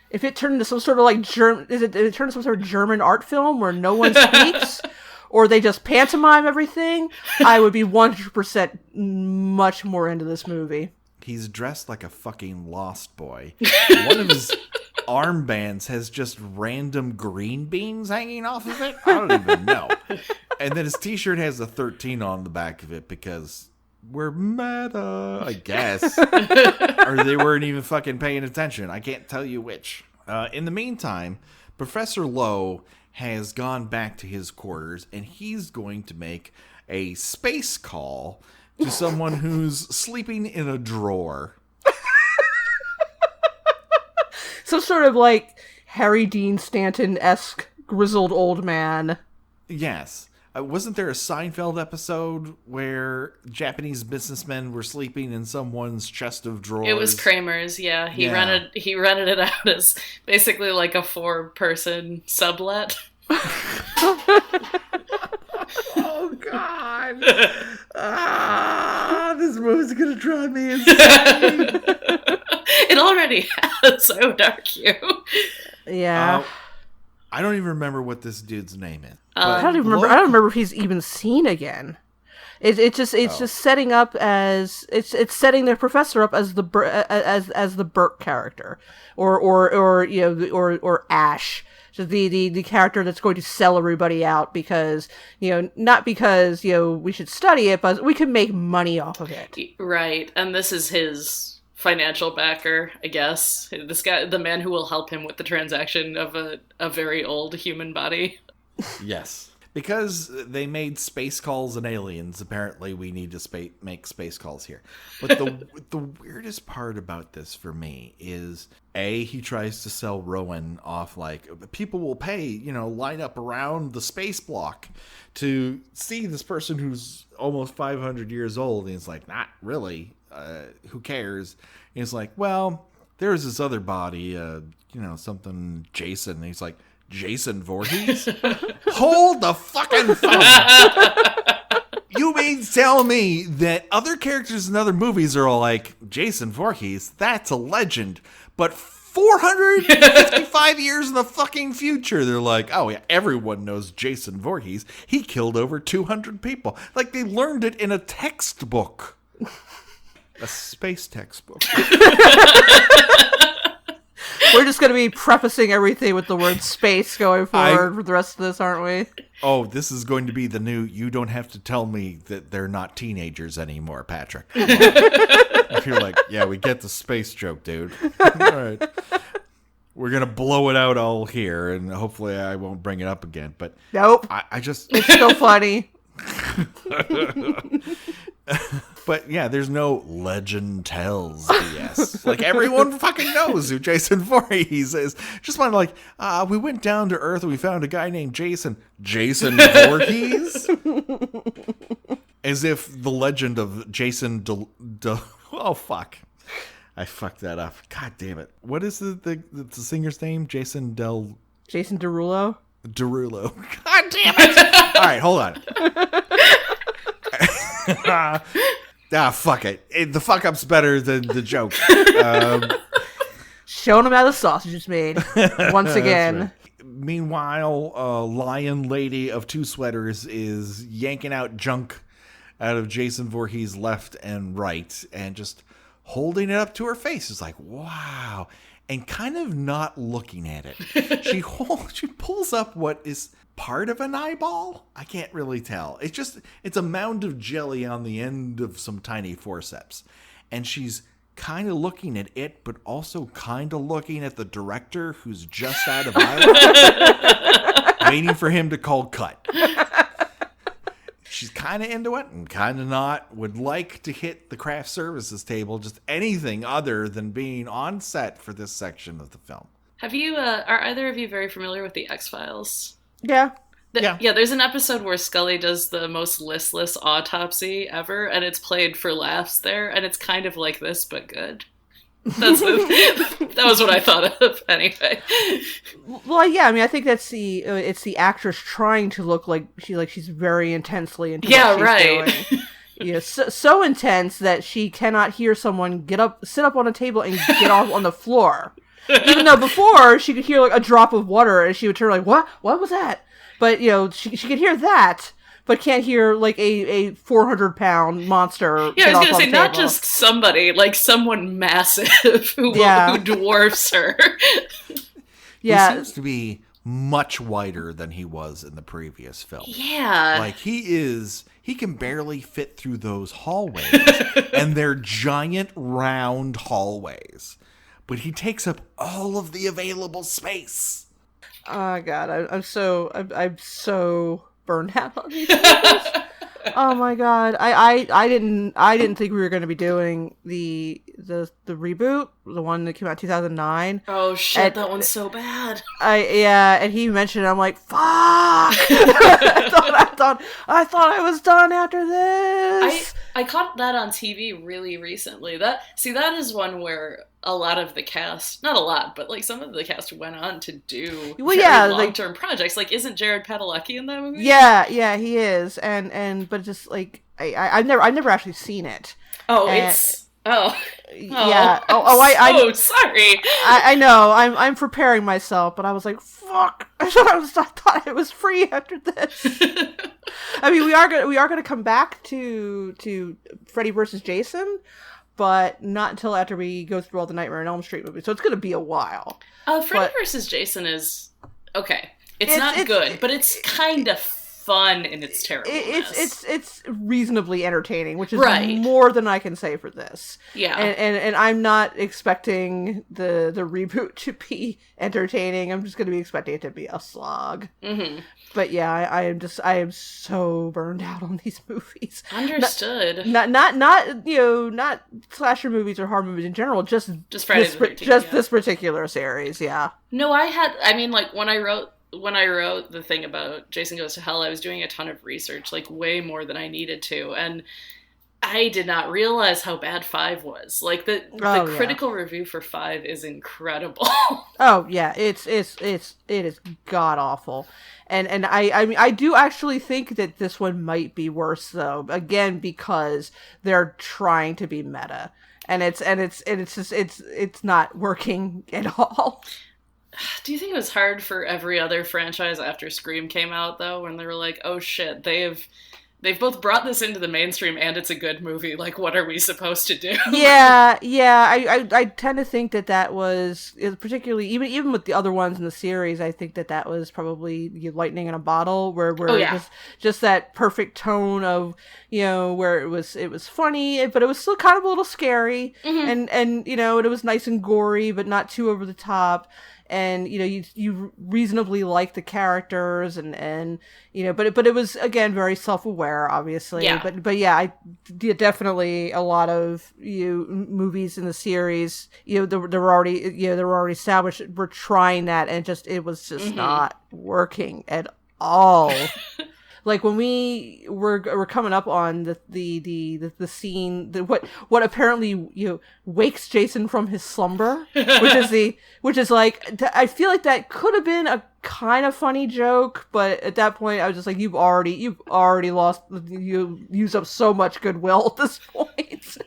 If it turned into some sort of like it turned into some sort of German art film where no one speaks, or they just pantomime everything, I would be 100% much more into this movie. He's dressed like a fucking lost boy. One of his armbands has just random green beans hanging off of it. I don't even know. And then his t-shirt has a 13 on the back of it because we're meta, I guess. Or they weren't even fucking paying attention. I can't tell you which. In the meantime, Professor Lowe has gone back to his quarters and he's going to make a space call to someone who's sleeping in a drawer. Some sort of like Harry Dean Stanton-esque grizzled old man. Yes. Wasn't there a Seinfeld episode where Japanese businessmen were sleeping in someone's chest of drawers? It was Kramer's, yeah. He rented it out as basically like a 4-person sublet. Oh, God. This movie's going to drive me insane. It already has. I would argue. Yeah. I don't even remember what this dude's name is. I don't remember if he's even seen again. It's just setting up as it's setting the professor up as the Burke character, or Ash, so the character that's going to sell everybody out because not because we should study it, but we can make money off of it. Right, and this is his financial backer, I guess. This guy, the man who will help him with the transaction of a very old human body. Yes. Because they made space calls and aliens, apparently we need to make space calls here. But the weirdest part about this for me is, he tries to sell Rowan off like, people will pay, line up around the space block to see this person who's almost 500 years old. And he's like, not really. Who cares? And he's like, well, there's this other body, something Jason. And he's like, Jason Voorhees? Hold the fucking phone. You mean tell me that other characters in other movies are all like, Jason Voorhees, that's a legend. But 455 years in the fucking future, they're like, oh yeah, everyone knows Jason Voorhees. He killed over 200 people. Like they learned it in a textbook. A space textbook. We're just going to be prefacing everything with the word space going forward for the rest of this, aren't we? Oh, this is going to be the new, you don't have to tell me that they're not teenagers anymore, Patrick. If you're like, yeah, we get the space joke, dude. All right. We're going to blow it out all here, and hopefully I won't bring it up again. But nope. I just... It's still funny. But yeah, there's no legend tells BS. Like, everyone fucking knows who Jason Voorhees is. Just want to like, we went down to Earth and we found a guy named Jason. Jason Voorhees? As if the legend of Jason oh, fuck. I fucked that up. God damn it. What is the singer's name? Jason Derulo? Derulo. God damn it. All right, hold on. Fuck it. The fuck up's better than the joke. Showing them how the sausage is made. Once again. Right. Meanwhile, Lion Lady of Two Sweaters is yanking out junk out of Jason Voorhees' left and right and just holding it up to her face. It's like, wow. And kind of not looking at it. She pulls up what is part of an eyeball? I can't really tell. It's a mound of jelly on the end of some tiny forceps. And she's kind of looking at it, but also kind of looking at the director who's just out of Iowa, waiting for him to call cut. She's kind of into it and kind of not. Would like to hit the craft services table, just anything other than being on set for this section of the film. Have you, are either of you very familiar with the X-Files? Yeah. Yeah, there's an episode where Scully does the most listless autopsy ever, and it's played for laughs there, and it's kind of like this, but good. That was what I thought of, anyway. Well, yeah, I mean, I think that's it's the actress trying to look like she's very intensely into what she's doing. Yeah, so intense that she cannot hear someone sit up on a table and get off on the floor. Even though before she could hear like a drop of water and she would turn like, what was that? But she could hear that, but can't hear like a 400-pound monster. Yeah, I was gonna say not just somebody, like someone massive who dwarfs her. Yeah, he seems to be much wider than he was in the previous film. Yeah, like he can barely fit through those hallways, and they're giant round hallways. But he takes up all of the available space. Oh God, I'm so burned out on these movies. Oh my God, I didn't think we were going to be doing the reboot, the one that came out in 2009. Oh shit, that one's so bad. And he mentioned it, I'm like, fuck. I thought I was done after this. I caught that on TV really recently. That is one where a lot of the cast, not a lot, but like some of the cast went on to do long-term projects. Like, isn't Jared Padalecki in that movie? Yeah, he is. But just like I've never actually seen it. Oh, yeah. I'm sorry. I know. I'm preparing myself, but I was like, fuck. I thought it was free after this. I mean, we are gonna come back to Freddy versus Jason, but not until after we go through all the Nightmare on Elm Street movies. So it's gonna be a while. Freddy versus Jason is okay. It's not good, but it's kind of fun in its terribleness. It's reasonably entertaining, which is more than I can say for this. Yeah, and I'm not expecting the reboot to be entertaining. I'm just going to be expecting it to be a slog. Mm-hmm. But yeah, I am so burned out on these movies. Understood. Not slasher movies or horror movies in general. Just Friday the 13th, this particular series. Yeah. No, when I wrote the thing about Jason Goes to Hell, I was doing a ton of research, like way more than I needed to, and I did not realize how bad 5 was. Like the critical review for 5 is incredible. Oh yeah, it is god awful, and I do actually think that this one might be worse though. Again, because they're trying to be meta, and it's not working at all. Do you think it was hard for every other franchise after Scream came out, though, when they were like, oh shit, they've they've both brought this into the mainstream and it's a good movie. Like, what are we supposed to do? Yeah. I tend to think that was particularly even with the other ones in the series. I think that was probably lightning in a bottle, where just that perfect tone of where it was funny, but it was still kind of a little scary, and it was nice and gory, but not too over the top. And you reasonably like the characters, and but it was again very self-aware, obviously. Yeah. But yeah, definitely a lot of movies in the series. They were already established. We're trying that, and it was just not working at all. Like when we were coming up on the scene, what apparently wakes Jason from his slumber, which is like, I feel like that could have been a kind of funny joke, but at that point I was just like, you've already used up so much goodwill at this point.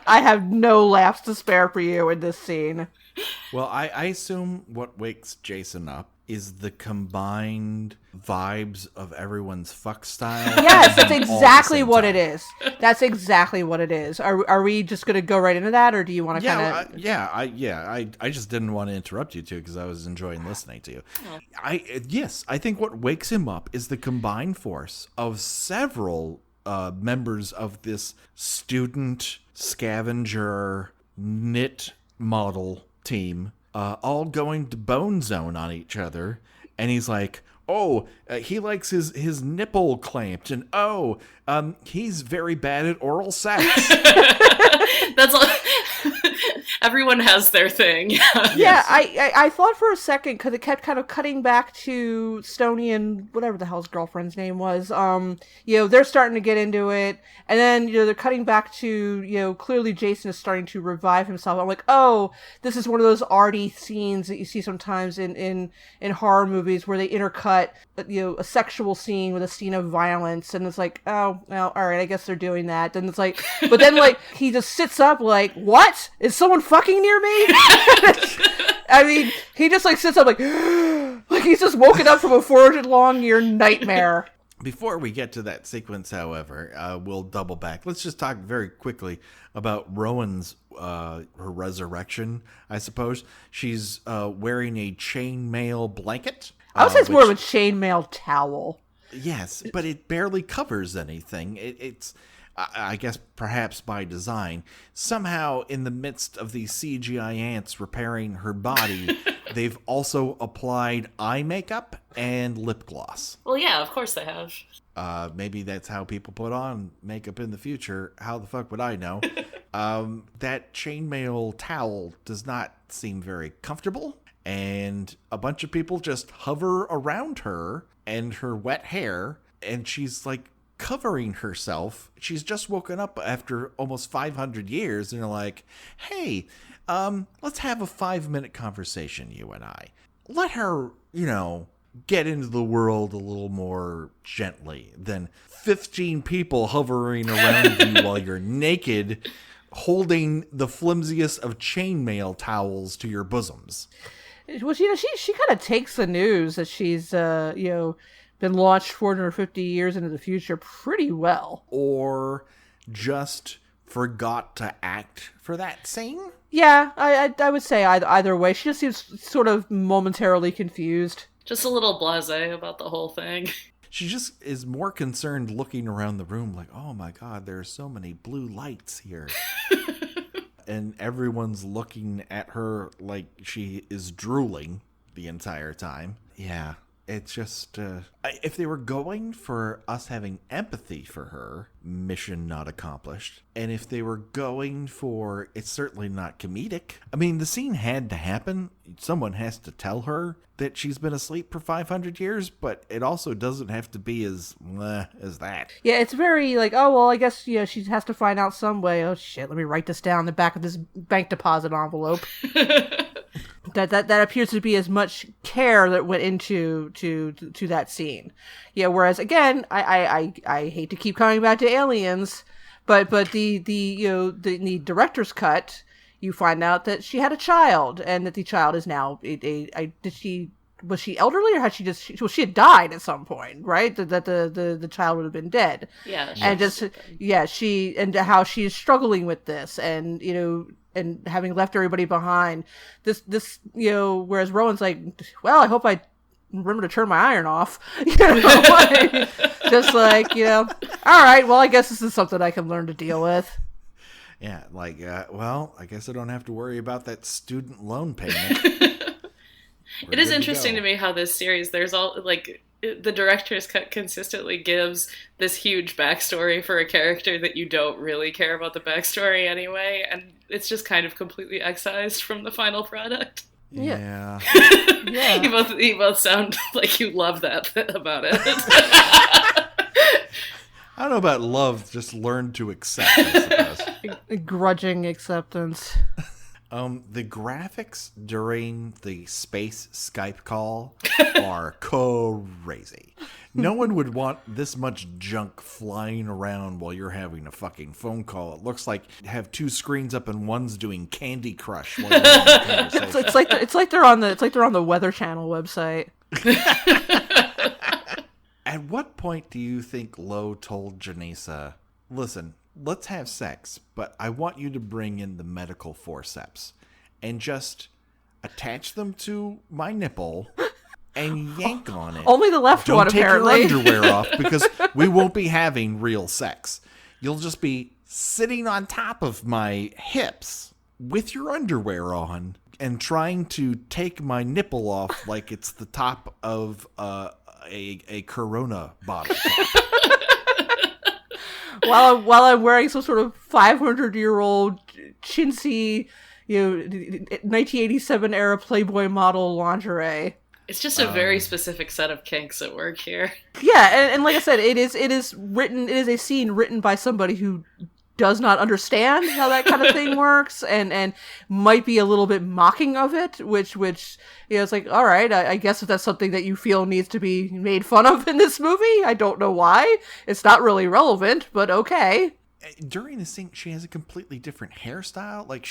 I have no laughs to spare for you in this scene. Well, I assume what wakes Jason up is the combined vibes of everyone's fuck style. Yes, that's exactly what it is. That's exactly what it is. Are we just going to go right into that, or do you want to kind of... I just didn't want to interrupt you, too, because I was enjoying listening to you. I think what wakes him up is the combined force of several members of this student scavenger knit model team, all going to bone zone on each other, and he's like, he likes his nipple clamped, and he's very bad at oral sex. That's all. Everyone has their thing. Yeah, I thought for a second, because it kept kind of cutting back to Stoney and whatever the hell his girlfriend's name was. They're starting to get into it, and then they're cutting back to clearly Jason is starting to revive himself. I'm like, this is one of those arty scenes that you see sometimes in horror movies where they intercut a sexual scene with a scene of violence, and it's like, oh well, all right, I guess they're doing that. And it's like, but then like he just sits up like, what? Is someone fucking near me? I mean, he just like sits up like he's just woken up from a 400-long-year nightmare. Before we get to that sequence, however, we'll double back. Let's just talk very quickly about Rowan's her resurrection, I suppose. She's wearing a chainmail blanket. I would say it's more of a chainmail towel. Yes, but it barely covers anything. It's I guess perhaps by design. Somehow, in the midst of these CGI ants repairing her body, they've also applied eye makeup and lip gloss. Well, yeah, of course they have. Maybe that's how people put on makeup in the future. How the fuck would I know? That chainmail towel does not seem very comfortable, and a bunch of people just hover around her and her wet hair, and she's like covering herself. She's just woken up after almost 500 years, and they're like, hey, let's have a 5-minute conversation, you and I. Let her, get into the world a little more gently than 15 people hovering around you while you're naked, holding the flimsiest of chainmail towels to your bosoms. Well, she kind of takes the news that she's, been launched 450 years into the future pretty well. Or just forgot to act for that scene? Yeah, I would say either way. She just seems sort of momentarily confused. Just a little blasé about the whole thing. She just is more concerned looking around the room like, oh my god, there are so many blue lights here. And everyone's looking at her like she is drooling the entire time. Yeah, it's just, if they were going for us having empathy for her, mission not accomplished. And if they were going for, it's certainly not comedic. I mean, the scene had to happen. Someone has to tell her that she's been asleep for 500 years, but it also doesn't have to be as that. Yeah, it's very like, oh, well, I guess, she has to find out some way. Oh, shit, let me write this down in the back of this bank deposit envelope. That appears to be as much care that went into to that scene. Yeah, whereas, again, I hate to keep coming back to Aliens, but the director's cut, you find out that she had a child, and that the child is now did she was she elderly, or had she had died at some point, right? That the child would have been dead. Yeah. And just how she's struggling with this, and and having left everybody behind. This whereas Rowan's like, well, I hope I remember to turn my iron off. Just like, all right, well, I guess this is something I can learn to deal with. Yeah, like, well, I guess I don't have to worry about that student loan payment. It is interesting to me how this series, there's all, like, the director's cut consistently gives this huge backstory for a character that you don't really care about the backstory anyway, and it's just kind of completely excised from the final product. Yeah. Yeah. You both sound like you love that about it. I don't know about love, just learn to accept, I suppose. Grudging acceptance. The graphics during the space Skype call are crazy. No one would want this much junk flying around while you're having a fucking phone call. It looks like you have two screens up and one's doing Candy Crush while you're having a conversation. It's like they're on the Weather Channel website. At what point do you think Lo told Janisa, listen, let's have sex, but I want you to bring in the medical forceps and just attach them to my nipple and yank on it. Only the left one, apparently. Don't take your underwear off, because we won't be having real sex. You'll just be sitting on top of my hips with your underwear on and trying to take my nipple off like it's the top of a Corona bottle. while I'm wearing some sort of 500-year-old chintzy, 1987 era Playboy model lingerie. It's just a very specific set of kinks at work here. Yeah, and like I said, it is a scene written by somebody who does not understand how that kind of thing works, and might be a little bit mocking of it, which it's like, all right, I guess if that's something that you feel needs to be made fun of in this movie, I don't know why. It's not really relevant, but okay. During the scene, she has a completely different hairstyle. Like,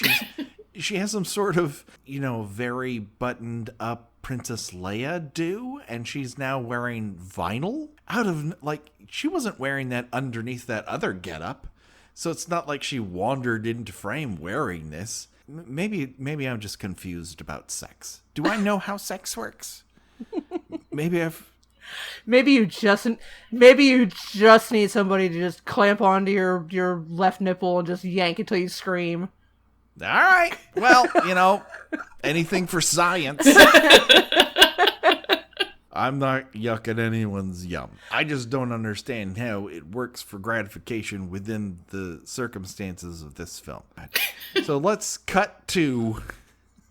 she has some sort of, very buttoned up Princess Leia do, and she's now wearing vinyl out of, like, she wasn't wearing that underneath that other getup. So it's not like she wandered into frame wearing this. Maybe I'm just confused about sex. Do I know how sex works? Maybe you just need somebody to just clamp onto your left nipple and just yank until you scream. All right. Well, anything for science. I'm not yucking anyone's yum. I just don't understand how it works for gratification within the circumstances of this film. So let's cut to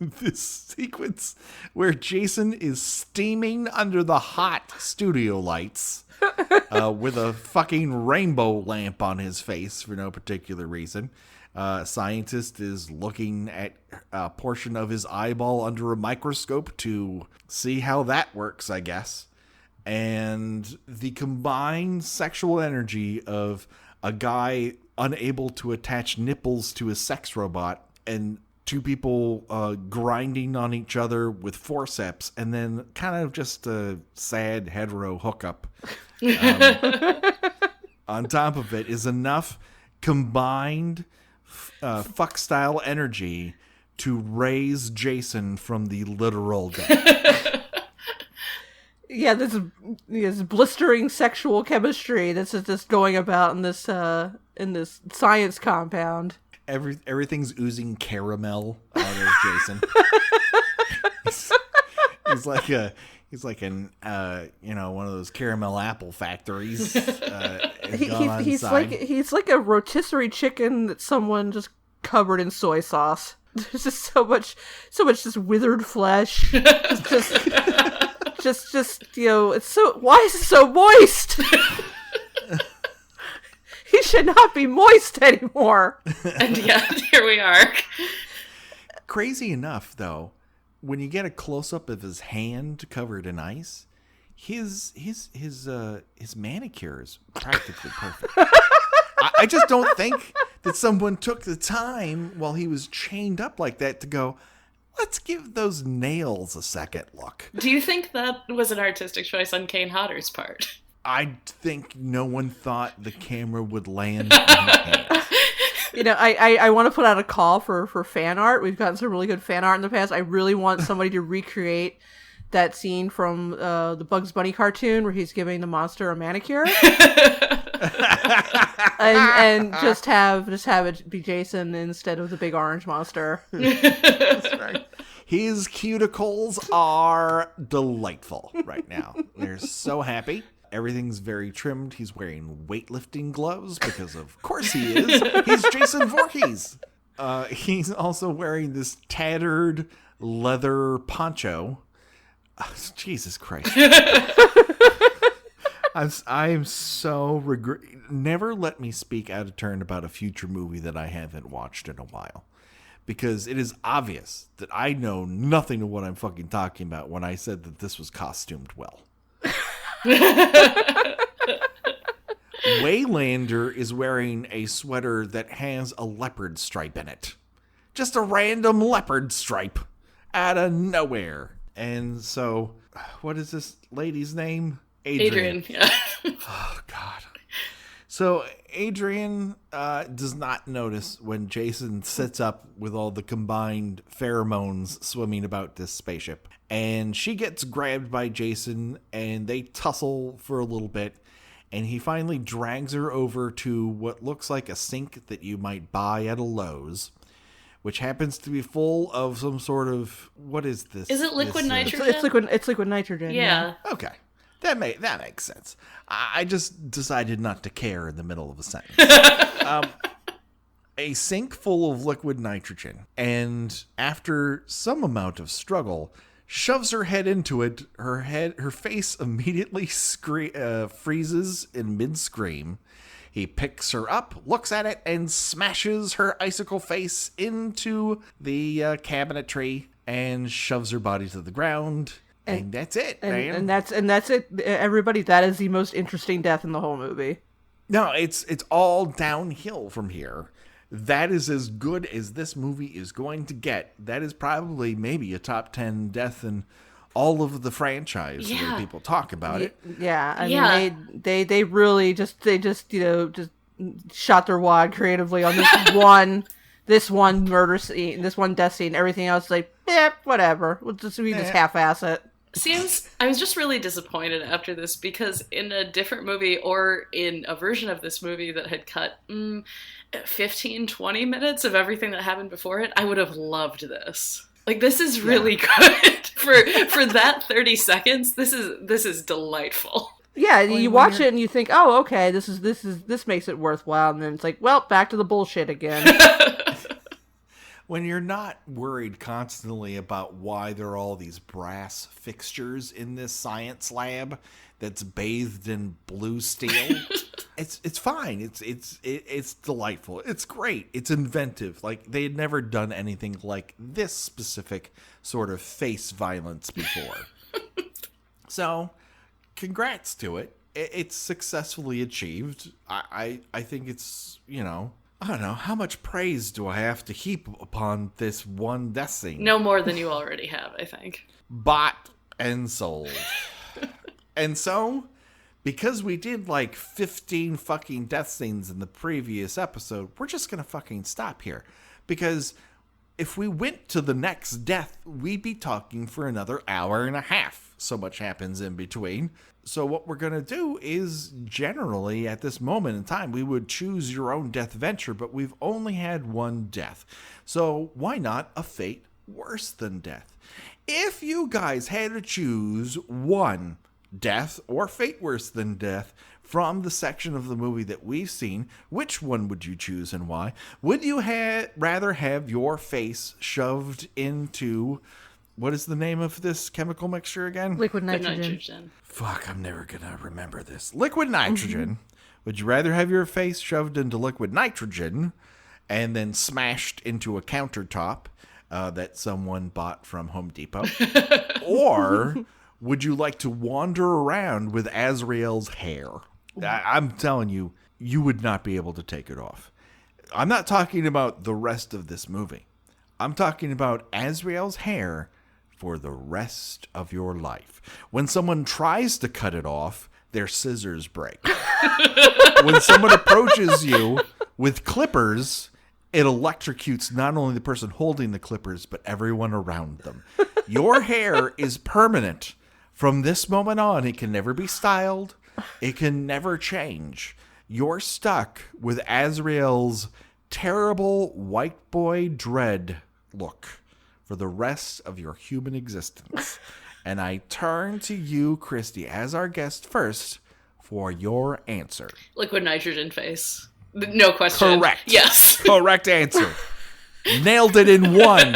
this sequence where Jason is steaming under the hot studio lights with a fucking rainbow lamp on his face for no particular reason. Scientist is looking at a portion of his eyeball under a microscope to see how that works, I guess. And the combined sexual energy of a guy unable to attach nipples to a sex robot and two people grinding on each other with forceps, and then kind of just a sad hetero hookup on top of it is enough combined fuck style energy to raise Jason from the literal dead. Yeah, this is blistering sexual chemistry. This is just going about in this science compound. Everything's oozing caramel out of Jason. he's like an one of those caramel apple factories. He's like a rotisserie chicken that someone just covered in soy sauce. There's just so much just withered flesh. Just it's so, why is it so moist? He should not be moist anymore. And yeah, here we are. Crazy enough, though, when you get a close up of his hand covered in ice, his manicure is practically perfect. I just don't think that someone took the time while he was chained up like that to go, let's give those nails a second look. Do you think that was an artistic choice on Kane Hodder's part? I think no one thought the camera would land on his hands. You know, I want to put out a call for fan art. We've gotten some really good fan art in the past. I really want somebody to recreate that scene from the Bugs Bunny cartoon where he's giving the monster a manicure. and just have it be Jason instead of the big orange monster. That's right. His cuticles are delightful right now. They're so happy. Everything's very trimmed. He's wearing weightlifting gloves because of course he is. He's Jason Voorhees. He's also wearing this tattered leather poncho. Oh, Jesus Christ. I am so never let me speak out of turn about a future movie that I haven't watched in a while. Because it is obvious that I know nothing of what I'm fucking talking about when I said that this was costumed well. Waylander is wearing a sweater that has a leopard stripe in it. Just a random leopard stripe out of nowhere. And so, what is this lady's name? Adrian, yeah. Oh, God. So, Adrian does not notice when Jason sits up with all the combined pheromones swimming about this spaceship. And she gets grabbed by Jason, and they tussle for a little bit. And he finally drags her over to what looks like a sink that you might buy at a Lowe's, which happens to be full of some sort of, what is this? Is it liquid nitrogen? It's liquid nitrogen. Yeah. Okay. That makes sense. I just decided not to care in the middle of a sentence. A sink full of liquid nitrogen, and after some amount of struggle, shoves her head into it. Her face immediately freezes in mid-scream. He picks her up, looks at it, and smashes her icicle face into the cabinetry and shoves her body to the ground. And that's it, man. And that's it, everybody. That is the most interesting death in the whole movie. No, it's all downhill from here. That is as good as this movie is going to get. That is probably maybe a top 10 death in all of the franchise. The way people talk about it. Yeah, I mean, they really just shot their wad creatively on this one murder scene, this one death scene. Everything else, like, whatever. We just half-ass it. I was just really disappointed after this because in a different movie or in a version of this movie that had cut 15, 20 minutes of everything that happened before it, I would have loved this. Like, this is really good. For that 30 seconds, this is delightful. Yeah, you watch it and you think, oh, okay, this makes it worthwhile, and then it's like, well, back to the bullshit again. When you're not worried constantly about why there are all these brass fixtures in this science lab that's bathed in blue steel, it's fine. It's delightful. It's great. It's inventive. Like, they had never done anything like this specific sort of face violence before. So, congrats to it. It's successfully achieved. I think it's, I don't know, how much praise do I have to heap upon this one death scene? No more than you already have, I think. Bought and sold. And so, because we did like 15 fucking death scenes in the previous episode, we're just gonna fucking stop here. Because if we went to the next death, we'd be talking for another hour and a half. So much happens in between. So what we're going to do is generally at this moment in time, we would choose your own death venture, but we've only had one death. So why not a fate worse than death? If you guys had to choose one death or fate worse than death from the section of the movie that we've seen, which one would you choose and why? Would you rather have your face shoved into... What is the name of this chemical mixture again? Liquid nitrogen. Fuck, I'm never gonna remember this. Liquid nitrogen. Mm-hmm. Would you rather have your face shoved into liquid nitrogen and then smashed into a countertop that someone bought from Home Depot? Or would you like to wander around with Admiraal's hair? I'm telling you, you would not be able to take it off. I'm not talking about the rest of this movie. I'm talking about Admiraal's hair for the rest of your life. When someone tries to cut it off, their scissors break. When someone approaches you with clippers, it electrocutes not only the person holding the clippers, but everyone around them. Your hair is permanent. From this moment on, it can never be styled. It can never change. You're stuck with Admiraal's terrible white boy dread look for the rest of your human existence. And I turn to you, Christy, as our guest first for your answer. Liquid nitrogen face. No question. Correct. Yes. Correct answer. Nailed it in one.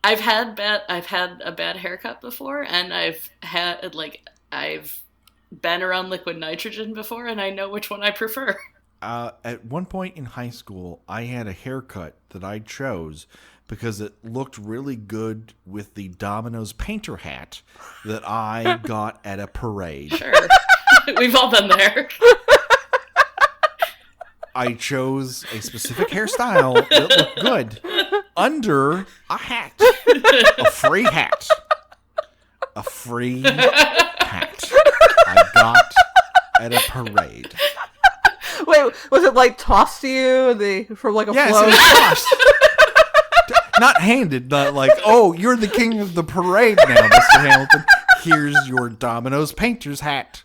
I've had a bad haircut before, and I've been around liquid nitrogen before, and I know which one I prefer. At one point in high school, I had a haircut that I chose because it looked really good with the Domino's painter hat that I got at a parade. Sure. We've all been there. I chose a specific hairstyle that looked good under a hat. A free hat. A free hat I got at a parade. Wait, was it like tossed to you from like a yes, float? It was tossed. Not handed, not like, oh, you're the king of the parade now, Mr. Hamilton. Here's your Domino's painter's hat.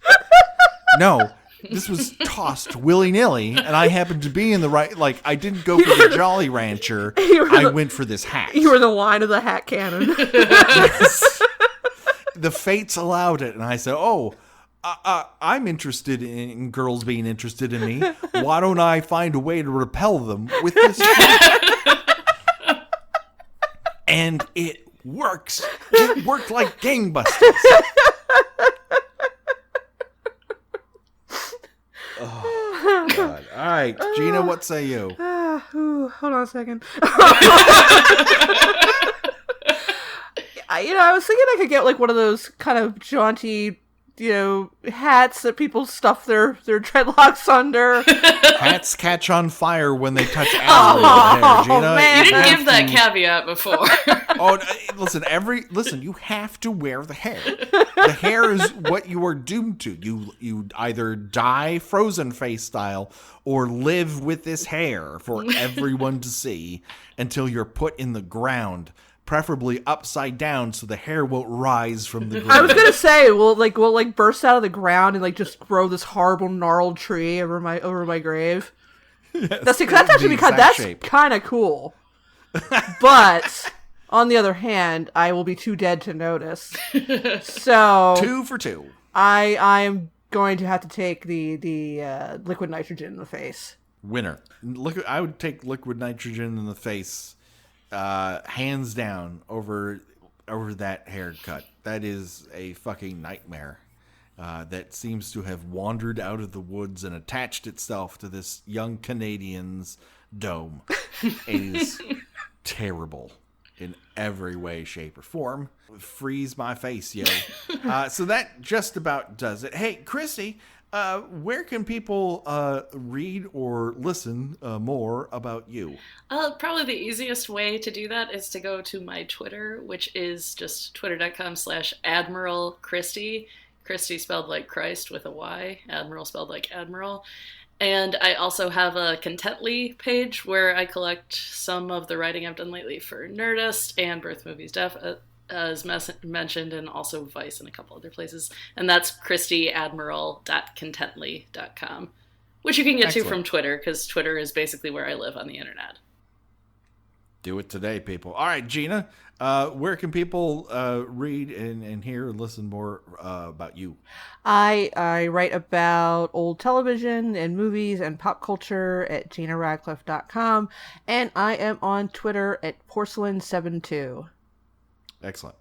No, this was tossed willy-nilly, and I happened to be in the right, I didn't go for the Jolly Rancher. I went for this hat. You were the line of the hat cannon. Yes. The fates allowed it, and I said, oh, I'm interested in girls being interested in me. Why don't I find a way to repel them with this hat? And it works. It worked like gangbusters. Oh, God. All right, Gina, what say you? Hold on a second. I was thinking I could get like one of those kind of jaunty, hats that people stuff their dreadlocks under. Hats catch on fire when they touch Admiraal hair, Gina. Man. You didn't give that caveat before. Listen, you have to wear the hair. The hair is what you are doomed to. You either die frozen face style or live with this hair for everyone to see until you're put in the ground, preferably upside down so the hair won't rise from the ground. I was gonna say, we'll burst out of the ground and just grow this horrible gnarled tree over my grave. Yes, that's actually kind of cool. But on the other hand, I will be too dead to notice. So 2 for 2. I'm going to have to take the liquid nitrogen in the face. Winner. I would take liquid nitrogen in the face, hands down, over that haircut. That is a fucking nightmare. That seems to have wandered out of the woods and attached itself to this young Canadian's dome. It is terrible in every way, shape, or form. Freeze my face, yo. So that just about does it. Hey, Christy, where can people read or listen more about you? Probably the easiest way to do that is to go to my Twitter, which is just twitter.com/Admiraal Christy. Christy spelled like Christ with a Y, Admiraal spelled like Admiral. And I also have a Contently page where I collect some of the writing I've done lately for Nerdist and Birth Movies Def, as mentioned, and also Vice and a couple other places. And that's christyadmiral.contently.com, which you can get to from Twitter, because Twitter is basically where I live on the internet. Do it today, people. All right, Gina, where can people read and hear and listen more about you? I write about old television and movies and pop culture at GinaRadcliffe.com, and I am on Twitter at Porcelain72. Excellent.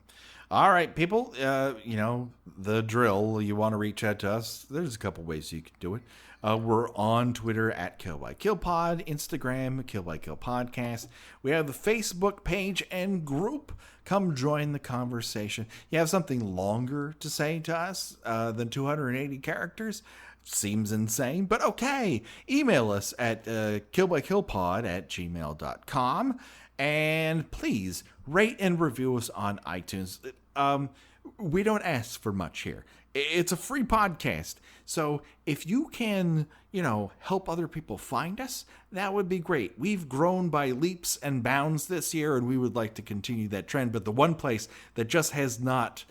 All right, people, the drill. You want to reach out to us, there's a couple ways you can do it. We're on Twitter at KillByKillPod, Instagram, KillByKill Podcast. We have the Facebook page and group. Come join the conversation. You have something longer to say to us than 280 characters? seems insane, but okay. Email us at killbykillpod@gmail.com, and please rate and review us on iTunes. We don't ask for much here. It's a free podcast, so if you can, help other people find us, that would be great. We've grown by leaps and bounds this year, and we would like to continue that trend, but the one place that just has not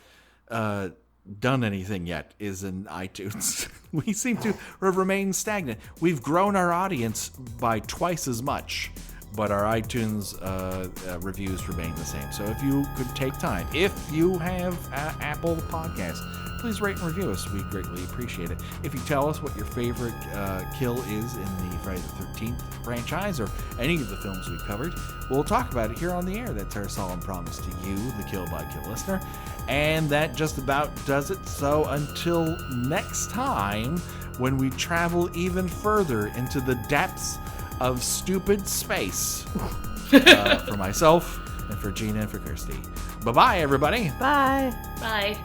done anything yet is in iTunes. We seem to remain stagnant. We've grown our audience by twice as much, but our iTunes reviews remain the same. So if you could take time, if you have Apple Podcasts, please rate and review us. We greatly appreciate it. If you tell us what your favorite kill is in the Friday the 13th franchise or any of the films we've covered, we'll talk about it here on the air. That's our solemn promise to you, the Kill by Kill listener. And that just about does it. So until next time, when we travel even further into the depths of stupid space, for myself and for Gina and for Christy. Bye-bye, everybody. Bye. Bye.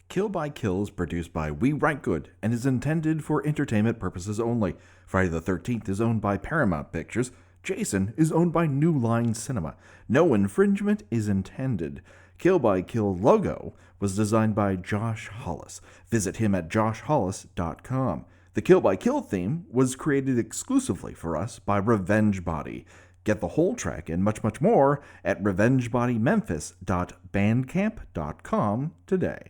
Kill by Kill is produced by We Write Good and is intended for entertainment purposes only. Friday the 13th is owned by Paramount Pictures. Jason is owned by New Line Cinema. No infringement is intended. Kill by Kill logo was designed by Josh Hollis. Visit him at joshhollis.com. The Kill by Kill theme was created exclusively for us by Revenge Body. Get the whole track and much, much more at revengebodymemphis.bandcamp.com today.